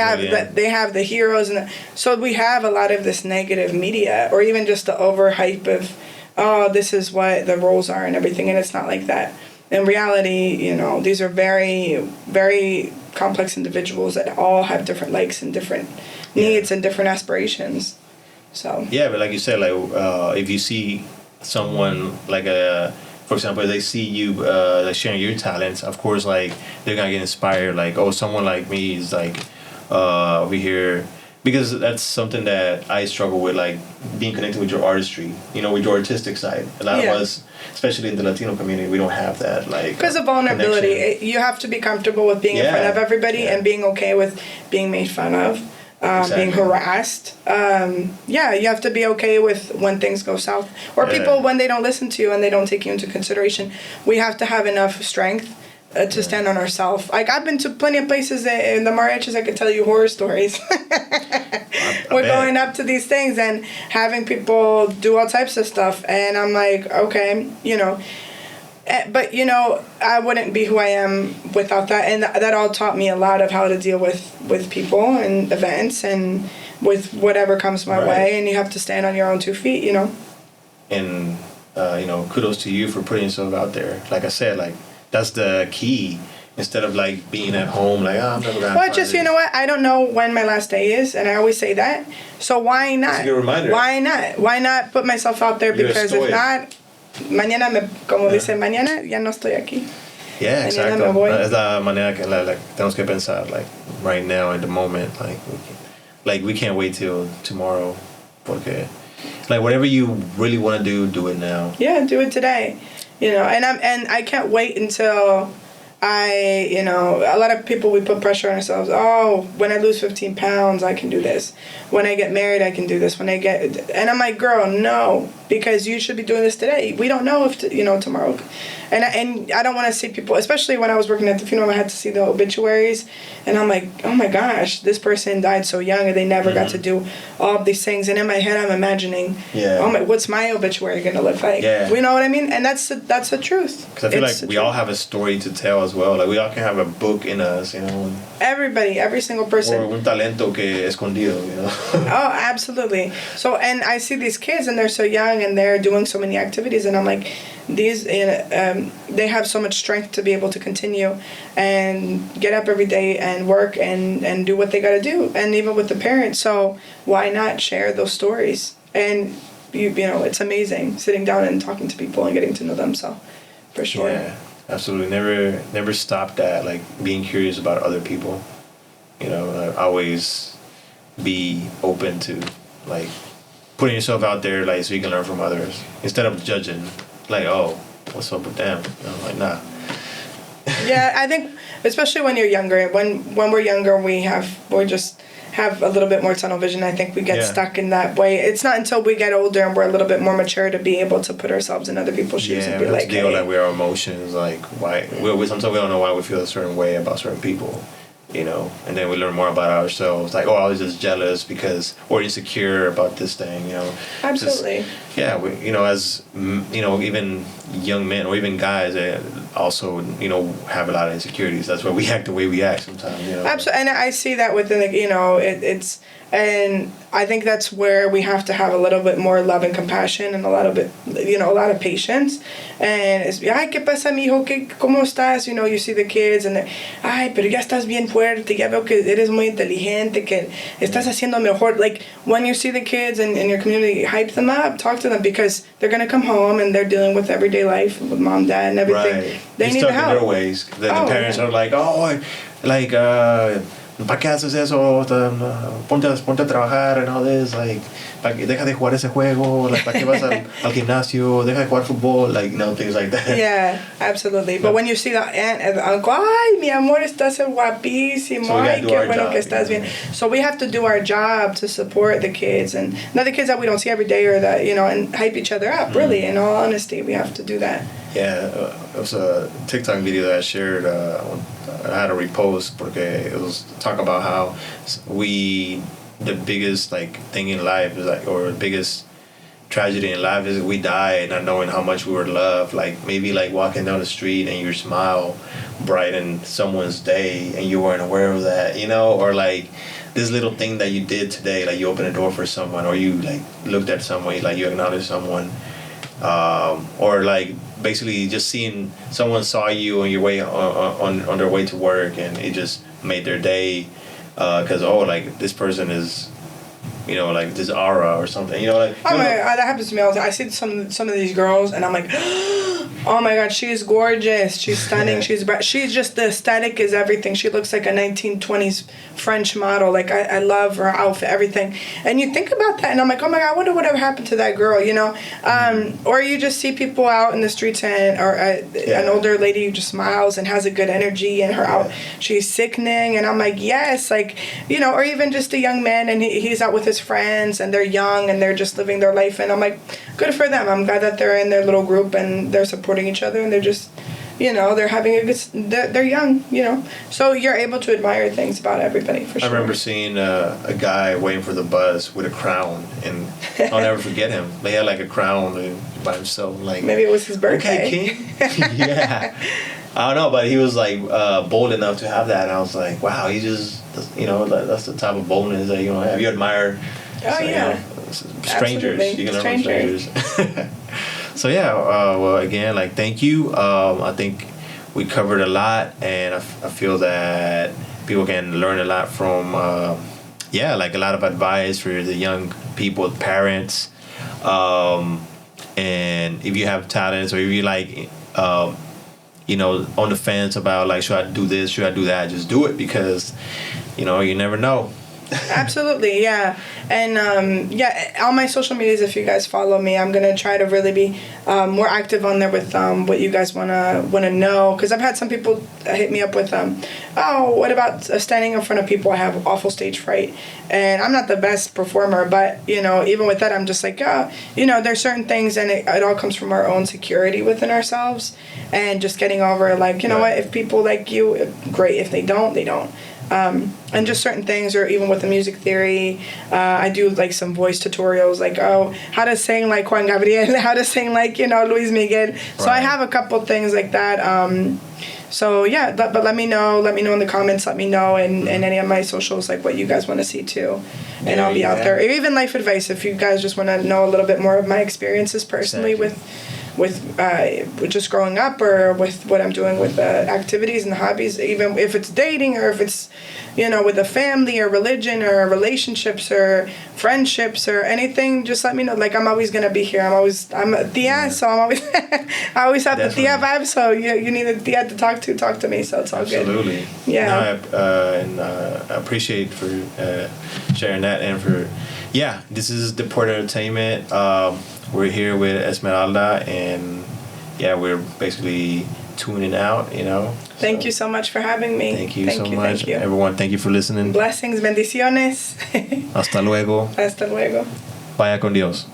have the heroes, and so we have a lot of this negative media, or even just the overhype of, this is what the roles are and everything, and it's not like that. In reality, these are very, very complex individuals that all have different likes and different needs and different aspirations. So but like you said, like if you see someone like for example, if they see you sharing your talents, of course, like, they're gonna get inspired. Like, oh, someone like me is like over here. Because that's something that I struggle with, like being connected with your artistry, with your artistic side. A lot of us, especially in the Latino community, we don't have that. Like, because of vulnerability, you have to be comfortable with being in front of everybody and being okay with being made fun of, being harassed. You have to be okay with when things go south, or people when they don't listen to you and they don't take you into consideration. We have to have enough strength to stand on ourselves. Like, I've been to plenty of places in the mariachis. I could tell you horror stories. We're going up to these things and having people do all types of stuff, and I'm like, okay, but I wouldn't be who I am without that, and that all taught me a lot of how to deal with people and events and with whatever comes my way, and you have to stand on your own 2 feet, And kudos to you for putting yourself out there. Like I said, like, that's the key. Instead of like being at home, like, I'm never gonna. Well, just, I don't know when my last day is, and I always say that. So why not? That's a good reminder. Why not? Why not put myself out there? Because if not, mañana ya no estoy aquí. Yeah, Mañana exacto. me voy. Es la manera que tenemos que pensar, like, right now, in the moment, like, we can't wait till tomorrow, porque, like, whatever you really want to do it now. Yeah, do it today. And I can't wait until a lot of people, we put pressure on ourselves. Oh, when I lose 15 pounds, I can do this. When I get married, I can do this. And I'm like, girl, no, because you should be doing this today. We don't know if, tomorrow. And I don't want to see people, especially when I was working at the funeral, I had to see the obituaries. And I'm like, oh my gosh, this person died so young and they never got to do all of these things. And in my head, I'm imagining, what's my obituary going to look like? Yeah. You know what I mean? And that's the truth. Because I feel like we all have a story to tell as well. Like, we all can have a book in us, Everybody, every single person. Or un talento que escondido, Oh, absolutely. So, and I see these kids and they're so young and they're doing so many activities, and I'm like, they have so much strength to be able to continue and get up every day and work and do what they got to do, and even with the parents. So why not share those stories? And it's amazing sitting down and talking to people and getting to know them. So for sure. Yeah, absolutely. Never stop that, like, being curious about other people. Always be open to, like, putting yourself out there, like, so you can learn from others instead of judging, like, oh, what's up with them? Like, nah. Yeah, I think especially when you're younger, when we're younger, we just have a little bit more tunnel vision. I think we get stuck in that way. It's not until we get older and we're a little bit more mature to be able to put ourselves in other people's shoes and be like, deal with our emotions, like, why sometimes we don't know why we feel a certain way about certain people. And then we learn more about ourselves. Like, oh, I was just jealous because, or insecure about this thing, Absolutely. As, even young men or even guys also, have a lot of insecurities. That's why we act the way we act sometimes, Absolutely. And I see that within, it's, and I think that's where we have to have a little bit more love and compassion and a lot of patience. And it's, ay, ¿qué pasa, mijo? ¿Cómo estás? You see the kids and they're, ay, pero ya estás bien fuerte, ya veo que eres muy inteligente, que estás haciendo mejor. Like, when you see the kids in your community, hype them up, talk to them, because they're going to come home and they're dealing with everyday life with mom, dad, and everything. Right. They need the help. In their ways. The parents are like, ¿para qué haces eso? Ponte a trabajar and all this. Like, deja de jugar ese juego. Like, ¿para qué vas al gimnasio? Deja de jugar fútbol. Like, things like that. Yeah, absolutely. But when you see the aunt and the uncle, ay, mi amor, estás guapísimo. So ay, qué bueno que estás bien. So we have to do our job to support the kids, and not the kids that we don't see every day, or that, and hype each other up. Really, in all honesty, we have to do that. Yeah, it was a TikTok video that I shared. I had to repost porque it was talk about how the biggest, like, thing in life is, like, or the biggest tragedy in life is we die not knowing how much we were loved. Like, maybe, like, walking down the street and your smile brightened someone's day and you weren't aware of that, or like this little thing that you did today, like you opened a door for someone, or you, like, looked at someone, like you acknowledged someone, or like basically just seeing someone saw you on your way on their way to work and it just made their day, because like, this person is, like, this aura or something, like. Oh my God, that happens to me all the time. I see some of these girls and I'm like, oh my God, she's gorgeous, she's stunning, she's just, the aesthetic is everything. She looks like a 1920s French model. Like, I love her outfit, everything. And you think about that and I'm like, oh my God, I wonder whatever happened to that girl, Or you just see people out in the streets or an older lady who just smiles and has a good energy, and her out, she's sickening, and I'm like, yes, like, or even just a young man and he's out with his friends and they're young and they're just living their life, and I'm like, good for them. I'm glad that they're in their little group and they're supporting each other and they're just, they're having a good, they're young, so you're able to admire things about everybody, for sure. I remember seeing a guy waiting for the bus with a crown, and I'll never forget him. He had, like, a crown by himself, like, maybe it was his birthday. Okay, king. Yeah, I don't know, but he was, like, bold enough to have that, and I was like, wow, he just, that's the type of boldness that you have. You admire. Strangers. Absolutely. You can learn from strangers. So well, again, like, thank you. I think we covered a lot, and I feel that people can learn a lot from, like, a lot of advice for the young people, parents, and if you have talents, or if you like, on the fence about like, should I do this, should I do that, just do it, because you never know. Absolutely, yeah. And on my social medias, if you guys follow me, I'm gonna try to really be more active on there with what you guys wanna know. Because I've had some people hit me up with oh, what about standing in front of people? I have awful stage fright, and I'm not the best performer, but even with that, I'm just like, there's certain things, and it all comes from our own security within ourselves, and just getting over like, what, if people like you, great. If they don't, they don't. And just certain things, or even with the music theory, I do like some voice tutorials, like how to sing like Juan Gabriel, how to sing like Luis Miguel. So I have a couple things like that. So yeah, but let me know in the comments. Let me know in any of my socials like what you guys want to see too, and I'll be out there. Or even life advice if you guys just want to know a little bit more of my experiences personally with just growing up, or with what I'm doing with activities and hobbies, even if it's dating, or if it's with a family or religion or relationships or friendships or anything. Just let me know. Like, I'm always gonna be here. I'm a tia, so I'm always I always have the tia vibe. So you need a tia to talk to me. So it's all good. Absolutely. Yeah. No, I appreciate for sharing that, and for this is the Port Entertainment. We're here with Esmeralda, and we're basically tuning out, Thank you so much for having me. Thank you so much. Everyone, thank you for listening. Blessings, bendiciones. Hasta luego. Hasta luego. Vaya con Dios.